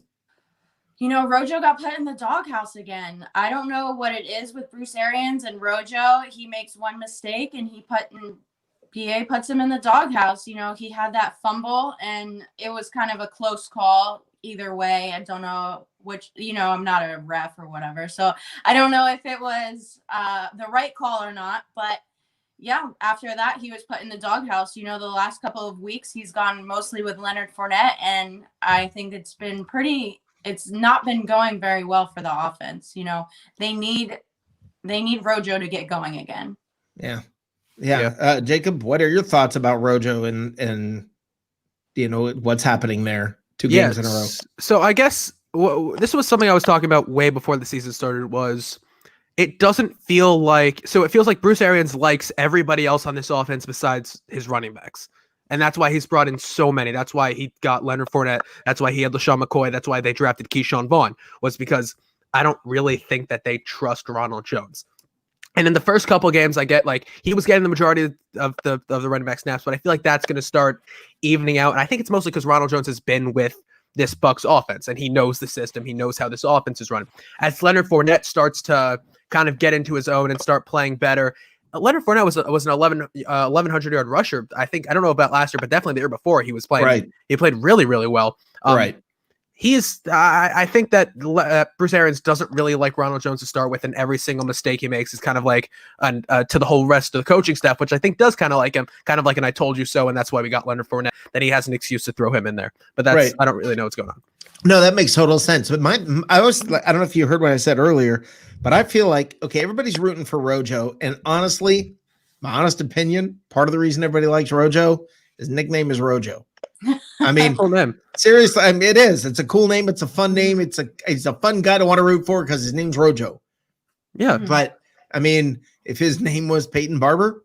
Rojo got put in the doghouse again. I don't know what it is with Bruce Arians and Rojo. He makes one mistake and PA puts him in the doghouse. He had that fumble and it was kind of a close call either way. I don't know which, I'm not a ref or whatever. So I don't know if it was the right call or not, but yeah, after that, he was put in the doghouse. The last couple of weeks, he's gone mostly with Leonard Fournette. And I think it's not been going very well for the offense. They need Rojo to get going again. Yeah. Jacob, what are your thoughts about Rojo and what's happening there? 2 games in a row. So I guess this was something I was talking about way before the season started. It doesn't feel like, so it feels like Bruce Arians likes everybody else on this offense besides his running backs. And that's why he's brought in so many. That's why he got Leonard Fournette. That's why he had LaShawn McCoy. That's why they drafted Keyshawn Vaughn, was because I don't really think that they trust Ronald Jones. And in the first couple of games, I get he was getting the majority of the running back snaps, but I feel like that's going to start evening out. And I think it's mostly because Ronald Jones has been with this Bucs offense and he knows the system. He knows how this offense is run. As Leonard Fournette starts to kind of get into his own and start playing better, Leonard Fournette was an 1,100-yard rusher. I don't know about last year, but definitely the year before he was playing. Right. He played really, really well. I think that Bruce Arians doesn't really like Ronald Jones to start with, and every single mistake he makes is kind of like to the whole rest of the coaching staff, which I think does kind of like him, kind of like an I told you so, and that's why we got Leonard Fournette, that he has an excuse to throw him in there. But that's I don't really know what's going on. No, that makes total sense. But I don't know if you heard what I said earlier, but I feel like, okay, everybody's rooting for Rojo, and honestly, my honest opinion, part of the reason everybody likes Rojo, his nickname is Rojo. I mean, cool name. Seriously, I mean, it is. It's a cool name. It's a fun name. He's a fun guy to want to root for because his name's Rojo. Yeah. But I mean, if his name was Peyton Barber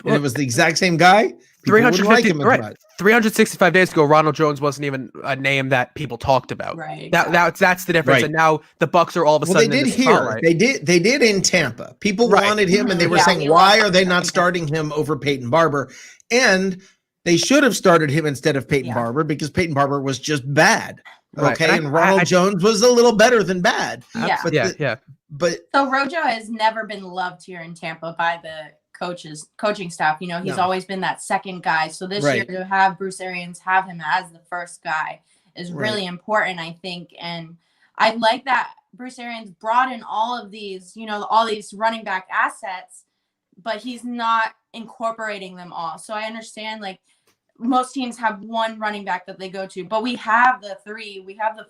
and it was the exact same guy, 365 days ago, Ronald Jones wasn't even a name that people talked about. Right. That's the difference. Right. And now the Bucs are all of a sudden. They did here. They did in Tampa. People wanted him, and they were saying, why are they not starting him over Peyton Barber? And they should have started him instead of Peyton Barber because Peyton Barber was just bad. Okay. Right. And Ronald Jones was a little better than bad. Yeah. But so Rojo has never been loved here in Tampa by the coaching staff. He's always been that second guy. So this year to have Bruce Arians have him as the first guy is really important, I think. And I like that Bruce Arians brought in all of these, all these running back assets, but he's not incorporating them all. So I understand most teams have one running back that they go to, but we have the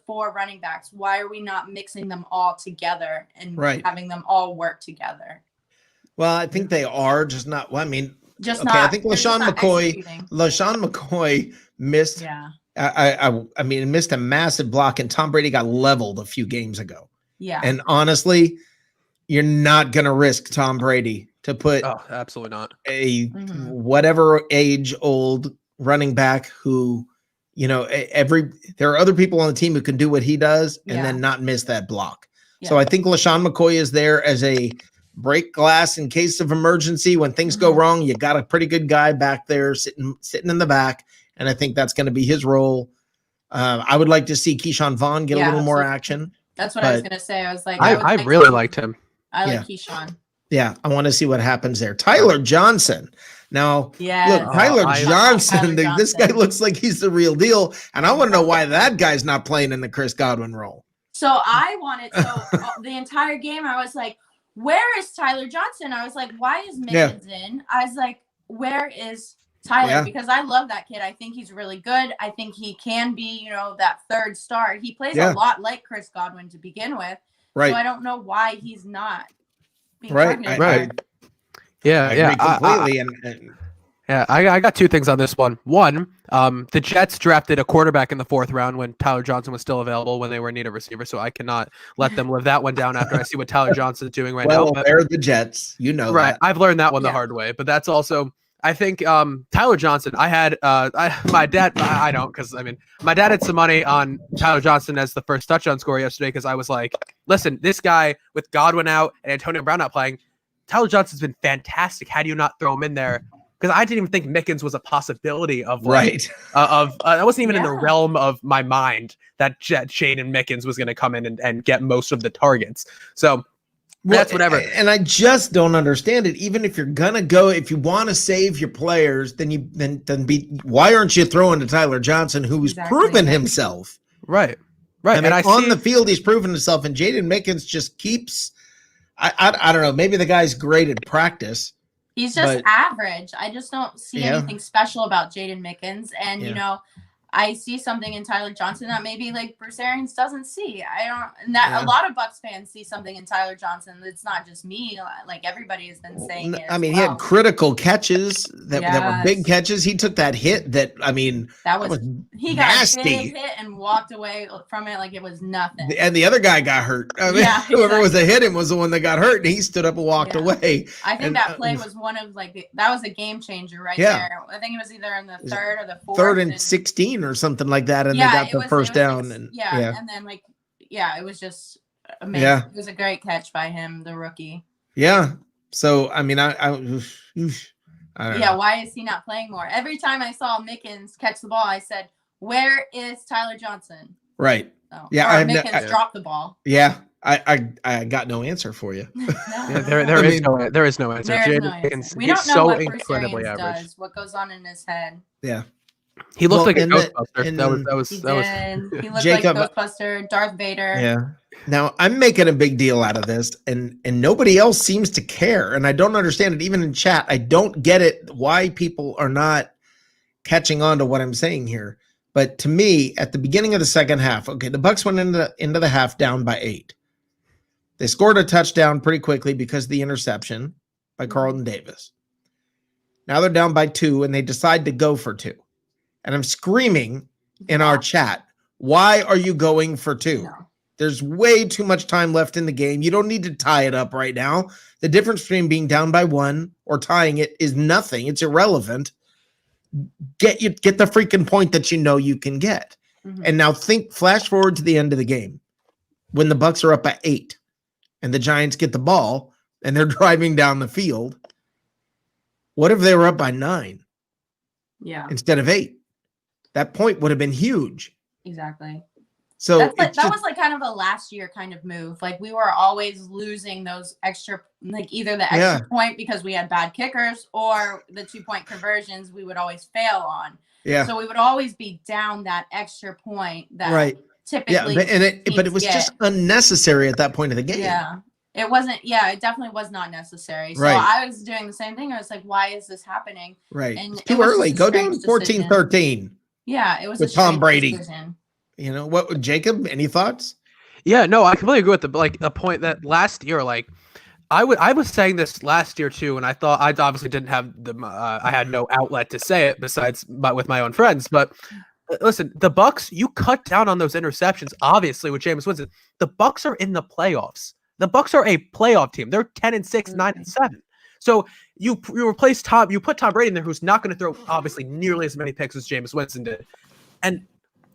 4 running backs. Why are we not mixing them all together and having them all work together? Well, I think they are just not. Well, I mean, just not. I think LaShawn McCoy missed. Yeah. I mean, missed a massive block, and Tom Brady got leveled a few games ago. Yeah. And honestly, you're not going to risk Tom Brady to put. Oh, absolutely not. Whatever age old running back who, there are other people on the team who can do what he does and then not miss that block. Yeah. So I think LaShawn McCoy is there as a break glass in case of emergency. When things go wrong, you got a pretty good guy back there sitting in the back, and I think that's going to be his role. I would like to see Keyshawn Vaughn get a little more action. That's what I was going to say. I was like, I really liked him. I like Keyshawn. Yeah, I want to see what happens there. Tyler Johnson. Now, look, Tyler Johnson, this guy looks like he's the real deal, and I want to know why that guy's not playing in the Chris Godwin role. So the entire game, I was like, where is Tyler Johnson? I was like, why is Mickens in? I was like, where is Tyler? Because I love that kid. I think he's really good. I think he can be, that third star. He plays a lot like Chris Godwin to begin with. Right. So I don't know why he's not. Right. Yeah. Completely. I got two things on this one. One, the Jets drafted a quarterback in the 4th round when Tyler Johnson was still available when they were in need of receiver. So I cannot let them live that one down after I see what Tyler Johnson is doing now. Well, they're the Jets, right? That. I've learned that one the hard way, but that's also, I think, Tyler Johnson. I had my dad. I don't, because my dad had some money on Tyler Johnson as the first touchdown scorer yesterday because I was like, listen, this guy with Godwin out and Antonio Brown not playing, Tyler Johnson's been fantastic. How do you not throw him in there? Because I didn't even think Mickens was a possibility of that wasn't even in the realm of my mind that Shaden Mickens was going to come in and get most of the targets. So that's whatever. And I just don't understand it. Even if you're gonna go, if you want to save your players, why aren't you throwing to Tyler Johnson, who's proven himself? Right. And on the field, he's proven himself, and Jaden Mickens just keeps. I don't know. Maybe the guy's great at practice. He's just average. I just don't see anything special about Jaden Mickens. And, I see something in Tyler Johnson that maybe like Bruce Arians doesn't see. A lot of Bucs fans see something in Tyler Johnson. It's not just me. Like everybody has been saying it. He had critical catches that were big catches. He took that hit that was he got nasty. Big hit and walked away from it like it was nothing. And the other guy got hurt. Whoever was a hit him was the one that got hurt, and he stood up and walked away. I think that play was one of that was a game changer right there. I think it was either in the 3rd or the 4th. 3rd and 16 or something like that, and they got the first down. And then it was just amazing. Yeah. It was a great catch by him, the rookie. Yeah. So I don't know. Why is he not playing more? Every time I saw Mickens catch the ball, I said, "Where is Tyler Johnson?" Right. So, Mickens dropped the ball. Yeah. I got no answer for you. There is no answer. There is no answer. We don't know what incredibly Bruce average. does, what goes on in his head. Yeah. He looked like a Ghostbuster. He looked Jacob, like Ghostbuster, Darth Vader. Yeah. Now I'm making a big deal out of this, and nobody else seems to care, and I don't understand it. Even in chat, I don't get it why people are not catching on to what I'm saying here. But to me, at the beginning of the second half, the Bucs went into the half down by 8. They scored a touchdown pretty quickly because of the interception by Carlton Davis. Now they're down by 2, and they decide to go for 2. And I'm screaming in our chat, why are you going for 2? No. There's way too much time left in the game. You don't need to tie it up right now. The difference between being down by 1 or tying it is nothing. It's irrelevant. Get the freaking point that you can get. Mm-hmm. And now flash forward to the end of the game when the Bucs are up by 8 and the Giants get the ball and they're driving down the field. What if they were up by 9? Yeah. Instead of 8? That point would have been huge. Exactly. So that was like kind of a last year kind of move. Like we were always losing those extra, like either the extra point because we had bad kickers or the 2-point conversions we would always fail on. Yeah. So we would always be down that extra point that typically. Yeah, but it was just unnecessary at that point of the game. Yeah. It wasn't. Yeah, it definitely was not necessary. So I was doing the same thing. I was like, why is this happening? Right. And it's too early. Go down 14-13. Yeah, it was with Tom Brady. Decision. What, Jacob? Any thoughts? Yeah, no, I completely agree with the point that last year, I was saying this last year too, and I thought I obviously didn't have I had no outlet to say it besides with my own friends. But listen, the Bucs, you cut down on those interceptions, obviously with Jameis Winston. The Bucs are in the playoffs. The Bucs are a playoff team. They're 10-6, 9-7. So you replace you put Tom Brady in there, who's not going to throw obviously nearly as many picks as Jameis Winston did, and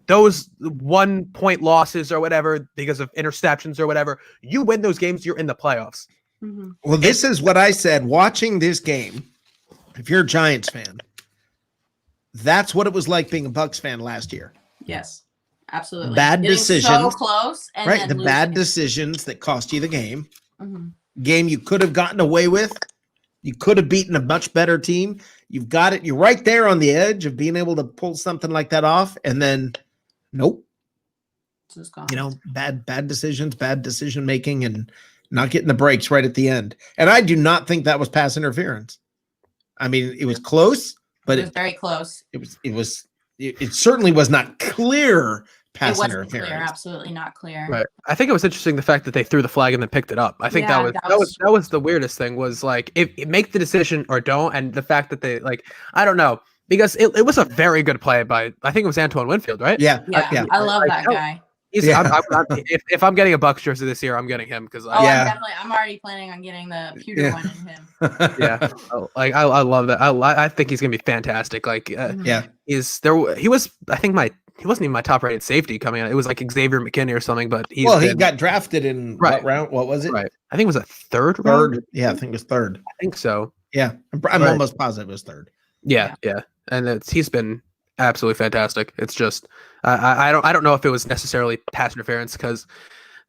those 1-point losses or whatever because of interceptions or whatever, you win those games, you're in the playoffs. Well, this is what I said watching this game. If you're a Giants fan, that's what it was like being a Bucks fan last year. Yes, absolutely. Bad Getting decisions. so close, and Right. then The losing. bad decisions that cost you the game. Mhm. Game you could have gotten away with. You could have beaten a much better team. You've got it. You're right there on the edge of being able to pull something like that off. And then, nope. Just gone. You know, bad decisions, bad decision making, and not getting the breaks right at the end. And I do not think that was pass interference. I mean, it was close, but it was very close. it certainly was not clear pass It wasn't interference. clear. Absolutely not clear. Right. I think it was interesting the fact that they threw the flag and then picked it up. I think Yeah, that was the weirdest thing was like if make the decision or don't, and the fact that they like I don't know because it was a very good play by I think it was Antoine Winfield, right? Yeah, Yeah, I love that guy. He's if I'm getting a Bucks jersey this year, I'm getting him because I'm already planning on getting the pewter one in him. yeah, like I love that. I think he's gonna be fantastic. Like he was I think he wasn't even my top rated safety coming out. It was like Xavier McKinney or something, but he got drafted in what round? What was it? Right. I think it was a third round. Yeah, I think it was third. I think so. Yeah. I'm almost positive it was third. Yeah. And he's been absolutely fantastic. It's just I don't know if it was necessarily pass interference because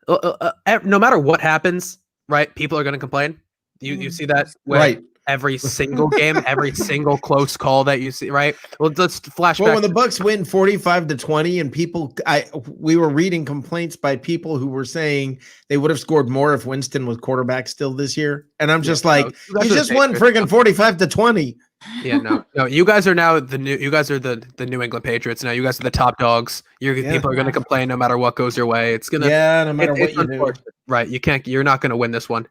no matter what happens, right? People are going to complain. You see that right every single game, every single close call that you see, right? Well, let's flash back. When the Bucks win 45-20, and we were reading complaints by people who were saying they would have scored more if Winston was quarterback still this year, and I'm just like, you just won friggin' 45-20. Yeah, no. You guys are now the New England Patriots. Now you guys are the top dogs. People are going to complain no matter what goes your way. It's gonna no matter what you do. Right? You're not going to win this one.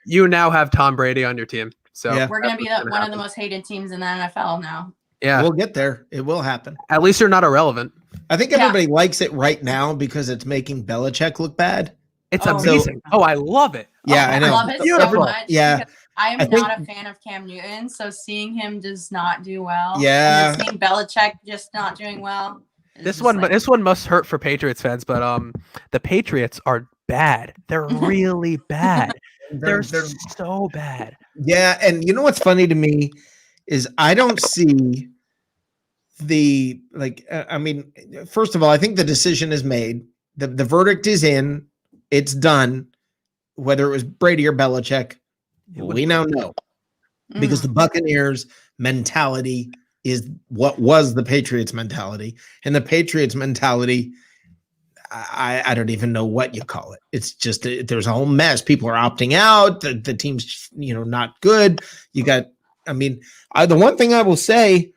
You now have Tom Brady on your team. So we're going to be one of the most hated teams in the NFL now. Yeah, we'll get there. It will happen. At least you're not irrelevant. I think everybody likes it right now because it's making Belichick look bad. It's amazing. I love it. Yeah, I know. I love it so much. Yeah. I am not a fan of Cam Newton, so seeing him just not do well. Yeah. And seeing Belichick just not doing well. This one must hurt for Patriots fans, but the Patriots are bad. They're really bad. they're so bad. Yeah, and you know what's funny to me is I don't see I mean, first of all, I think the decision is made. The verdict is in. It's done. Whether it was Brady or Belichick, we now know because the Buccaneers mentality is what was the Patriots mentality, and the Patriots mentality, I don't even know what you call it. It's just there's a whole mess. People are opting out. The team's not good. You got. I mean, the one thing I will say,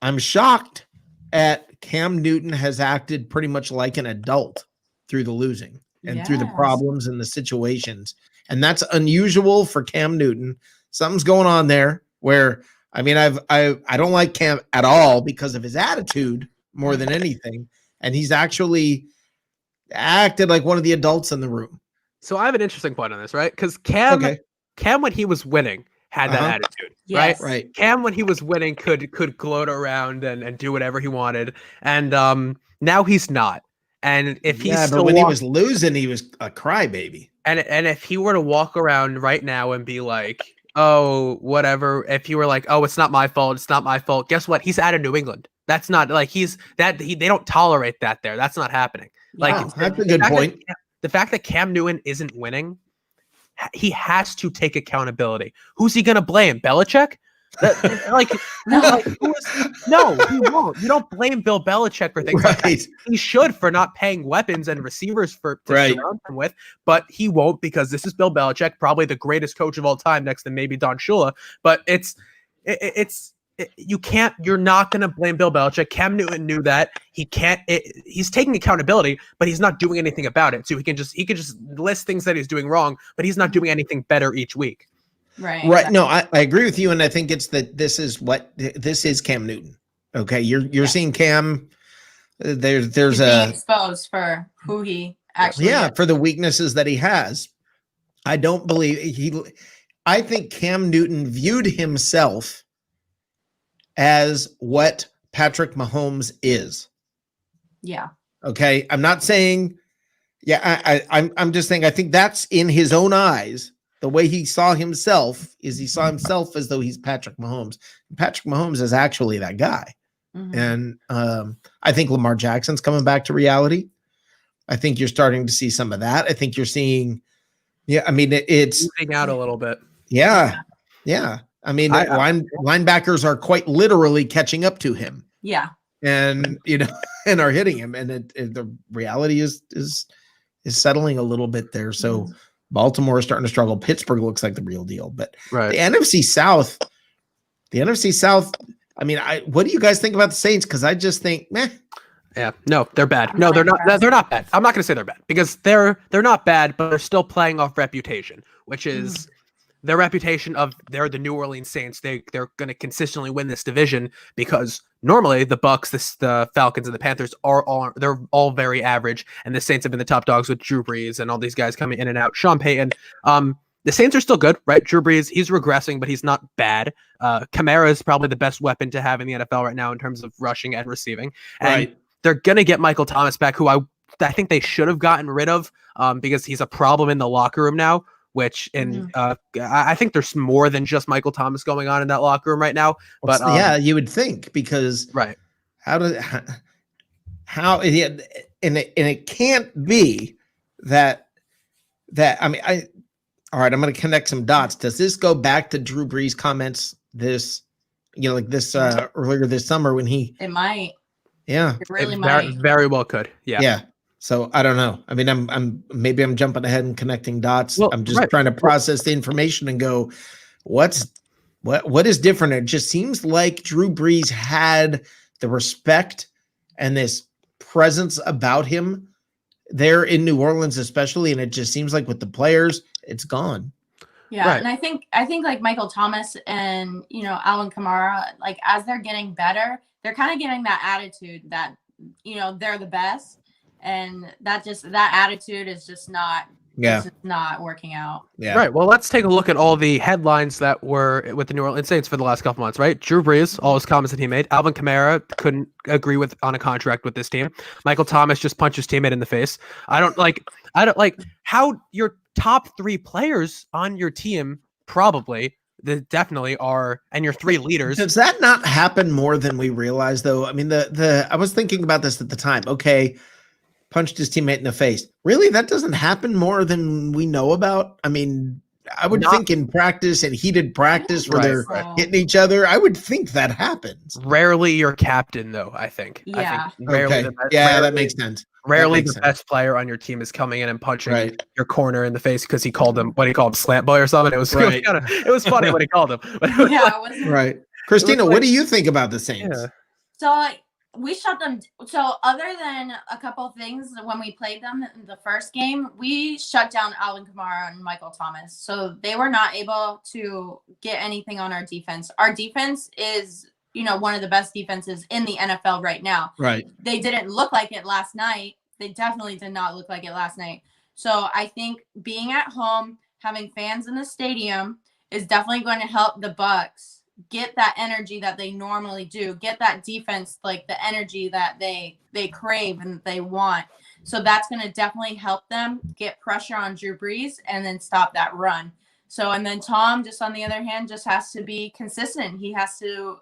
I'm shocked at Cam Newton has acted pretty much like an adult through the losing. And through the problems and the situations. And that's unusual for Cam Newton. Something's going on there where, I mean, I don't like Cam at all because of his attitude more than anything. And he's actually acted like one of the adults in the room. So I have an interesting point on this, right? Because Cam, when he was winning, had that attitude, right? Right. Cam, when he was winning, could gloat around and do whatever he wanted. And now he's not. And if he's but when he was losing, he was a crybaby. And if he were to walk around right now and be like, oh, whatever, if you were like, oh, it's not my fault, guess what? He's out of New England. That's not like they don't tolerate that there. That's not happening. Like that's a good point. The fact that Cam Newton isn't winning, he has to take accountability. Who's he gonna blame? Belichick? No, he won't. You don't blame Bill Belichick for things like that. He should for not paying weapons and receivers to surround him with, but he won't because this is Bill Belichick, probably the greatest coach of all time, next to maybe Don Shula. But you're not going to blame Bill Belichick. Cam Newton knew that. He's taking accountability, but he's not doing anything about it. So he can just list things that he's doing wrong, but he's not doing anything better each week. Right. No, I agree with you, and I think it's that this is Cam Newton. Okay, you're seeing Cam. There's he's being exposed for who he actually is. For the weaknesses that he has. I don't believe I think Cam Newton viewed himself as what Patrick Mahomes is. Yeah. Okay, I'm not saying Yeah, I'm just saying. I think that's in his own eyes. The way he saw himself is he saw himself as though he's Patrick Mahomes. Patrick Mahomes is actually that guy, Mhm. and I think Lamar Jackson's coming back to reality. I think you're starting to see some of that. I think you're seeing, yeah. I mean, it's Moving out a little bit. yeah, yeah. I mean, linebackers are quite literally catching up to him, Yeah. and and are hitting him, and the reality is settling a little bit there. So Baltimore is starting to struggle. Pittsburgh looks like the real deal, but the NFC South, I mean, what do you guys think about the Saints? Because I just think, meh. Yeah, no, they're bad. No, they're not. They're not bad. I'm not going to say they're bad because they're not bad, but they're still playing off reputation, which is their reputation of they're the New Orleans Saints. They're going to consistently win this division because normally the Bucks, the Falcons, and the Panthers they're all very average, and the Saints have been the top dogs with Drew Brees and all these guys coming in and out. Sean Payton. The Saints are still good, right? Drew Brees, he's regressing, but he's not bad. Kamara is probably the best weapon to have in the NFL right now in terms of rushing and receiving. And they're going to get Michael Thomas back, who I think they should have gotten rid of because he's a problem in the locker room now, which I think there's more than just Michael Thomas going on in that locker room right now. But yeah, you would think because how and it can't be that I mean, all right, I'm going to connect some dots. Does this go back to Drew Brees' comments earlier this summer when it might. Yeah, it really might. Very well could. Yeah. So I don't know. I mean, I'm jumping ahead and connecting dots. Well, I'm just trying to process the information and go, what is different? It just seems like Drew Brees had the respect and this presence about him there in New Orleans, especially, and it just seems like with the players, it's gone. Yeah, and I think like Michael Thomas and Alvin Kamara, like as they're getting better, they're kind of getting that attitude that they're the best, and that attitude is just not it's just not working out. Yeah. Right. Well, let's take a look at all the headlines that were with the New Orleans Saints for the last couple months, right? Drew Brees, all his comments that he made. Alvin Kamara couldn't agree on a contract with this team. Michael Thomas just punched his teammate in the face. I don't like how your top three players on your team definitely are, and your three leaders. Does that not happen more than we realize, though? I mean, I was thinking about this at the time. Okay, punched his teammate in the face. Really, that doesn't happen more than we know about? I mean, I would think in practice and heated practice where they're hitting each other, I would think that happens. Rarely your captain, though, I think. Yeah. I think rarely that makes sense. Rarely the best player on your team is coming in and punching your corner in the face because he called him slant boy or something. It was it was funny when he called him. Yeah, it was right. Christina, what do you think about the Saints? Yeah. So we shut them. So other than a couple of things when we played them in the first game, we shut down Alvin Kamara and Michael Thomas. So they were not able to get anything on our defense. Our defense is one of the best defenses in the NFL right now. Right. They didn't look like it last night. They definitely did not look like it last night. So I think being at home, having fans in the stadium is definitely going to help the Bucks get that energy that they normally do, get that defense, like the energy that they crave and they want. So that's going to definitely help them get pressure on Drew Brees and then stop that run. So, and then Tom, just on the other hand, just has to be consistent. He has to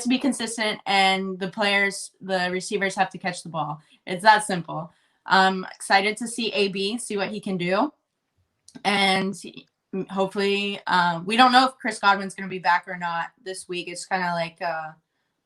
be consistent, and the receivers have to catch the ball. It's that simple. I'm excited to see AB, see what he can do. And hopefully, we don't know if Chris Godwin's going to be back or not this week. It's kind of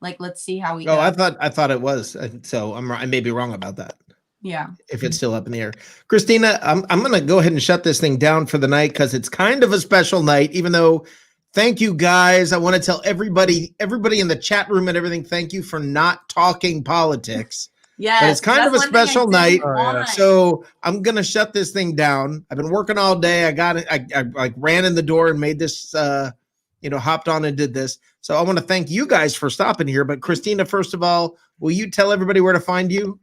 like let's see how we go. I thought it was. So I may be wrong about that. Yeah. If it's still up in the air. Christina, I'm going to go ahead and shut this thing down for the night because it's kind of a special night, even though thank you guys. I want to tell everybody in the chat room and everything, thank you for not talking politics. Yeah, but it's kind of a special night, so I'm gonna shut this thing down. I've been working all day. I got it. I ran in the door and made this. Hopped on and did this. So I want to thank you guys for stopping here. But Christina, first of all, will you tell everybody where to find you?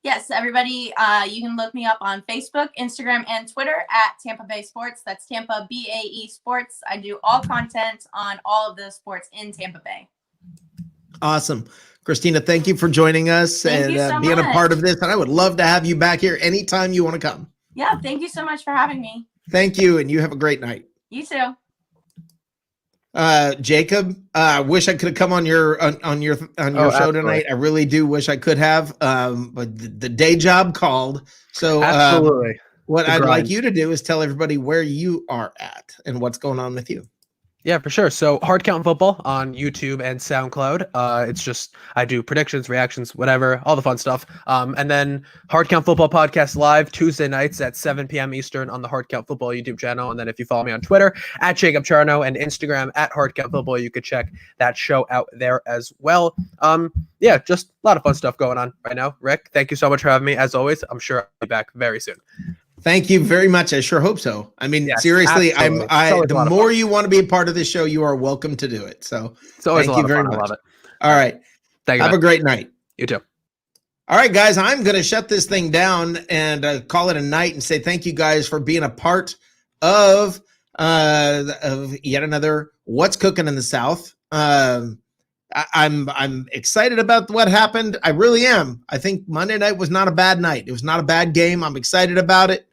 Yes, everybody. You can look me up on Facebook, Instagram, and Twitter at Tampa Bay Sports. That's Tampa BAE Sports. I do all content on all of the sports in Tampa Bay. Awesome. Christina, thank you for joining us Thank you so being a much. part of this. And I would love to have you back here anytime you want to come. Yeah, thank you so much for having me. Thank you. And you have a great night. You too. Jacob, I wish I could have come on your show absolutely. tonight. I really do wish I could have. But the day job called. So Absolutely. what The I'd like grind. you to do is tell everybody where you are at and what's going on with you. Yeah, for sure. So Hard Count Football on YouTube and SoundCloud. It's just I do predictions, reactions, whatever, all the fun stuff. And then Hard Count Football podcast live Tuesday nights at 7 p.m. Eastern on the Hard Count Football YouTube channel. And then if you follow me on Twitter at Jacob Charno and Instagram at Hard Count Football, you could check that show out there as well. Yeah, just a lot of fun stuff going on right now. Rick, thank you so much for having me. As always, I'm sure I'll be back very soon. Thank you very much. I sure hope so. I mean, Yes, seriously, absolutely. It's always a the lot of more fun. you want to be a part of this show, you are welcome to do it. So It's always thank a lot you of very fun. much. I love it. All right. Thank you. Have a man. great night. You too. All right, guys, I'm going to shut this thing down and call it a night and say thank you guys for being a part of yet another What's Cooking in the South. I'm excited about what happened. I really am. I think Monday night was not a bad night. It was not a bad game. I'm excited about it.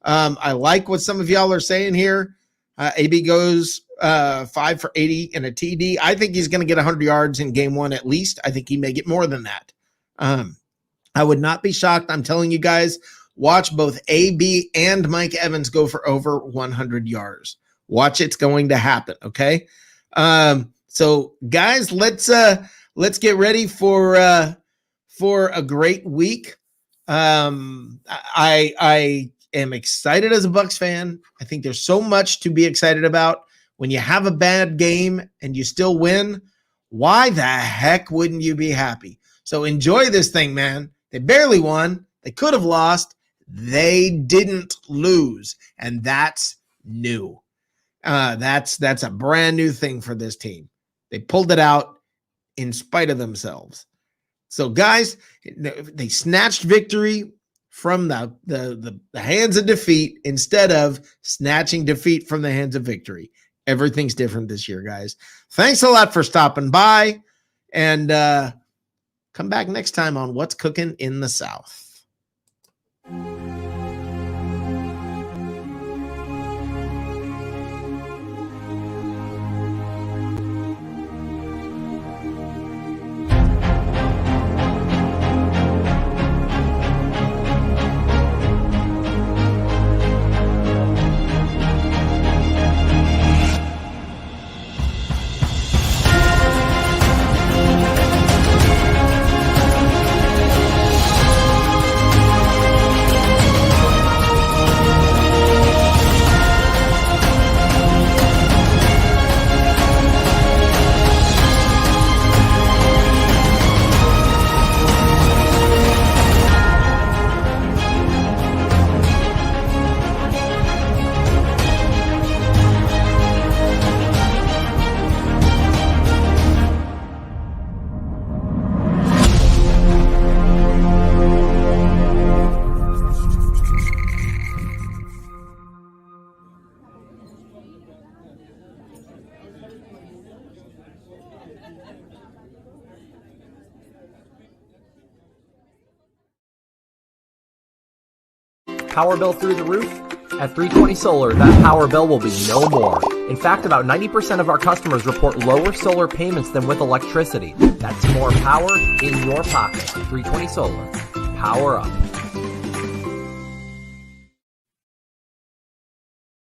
I like what some of y'all are saying here. AB goes 5 for 80 and a TD. I think he's going to get 100 yards in game one at least. I think he may get more than that. I would not be shocked. I'm telling you guys, watch both AB and Mike Evans go for over 100 yards. Watch, it's going to happen. Okay. So guys, let's get ready for a great week. I am excited as a Bucs fan. I think there's so much to be excited about. When you have a bad game and you still win, why the heck wouldn't you be happy? So enjoy this thing, man. They barely won. They could have lost. They didn't lose. And that's new. That's a brand new thing for this team. They pulled it out in spite of themselves. So guys, they snatched victory from the hands of defeat instead of snatching defeat from the hands of victory. Everything's different this year, guys. Thanks a lot for stopping by, and come back next time on What's Cooking in the South. Power bill through the roof? At 320 Solar, that power bill will be no more. In fact, about 90% of our customers report lower solar payments than with electricity. That's more power in your pocket. 320 Solar. Power up.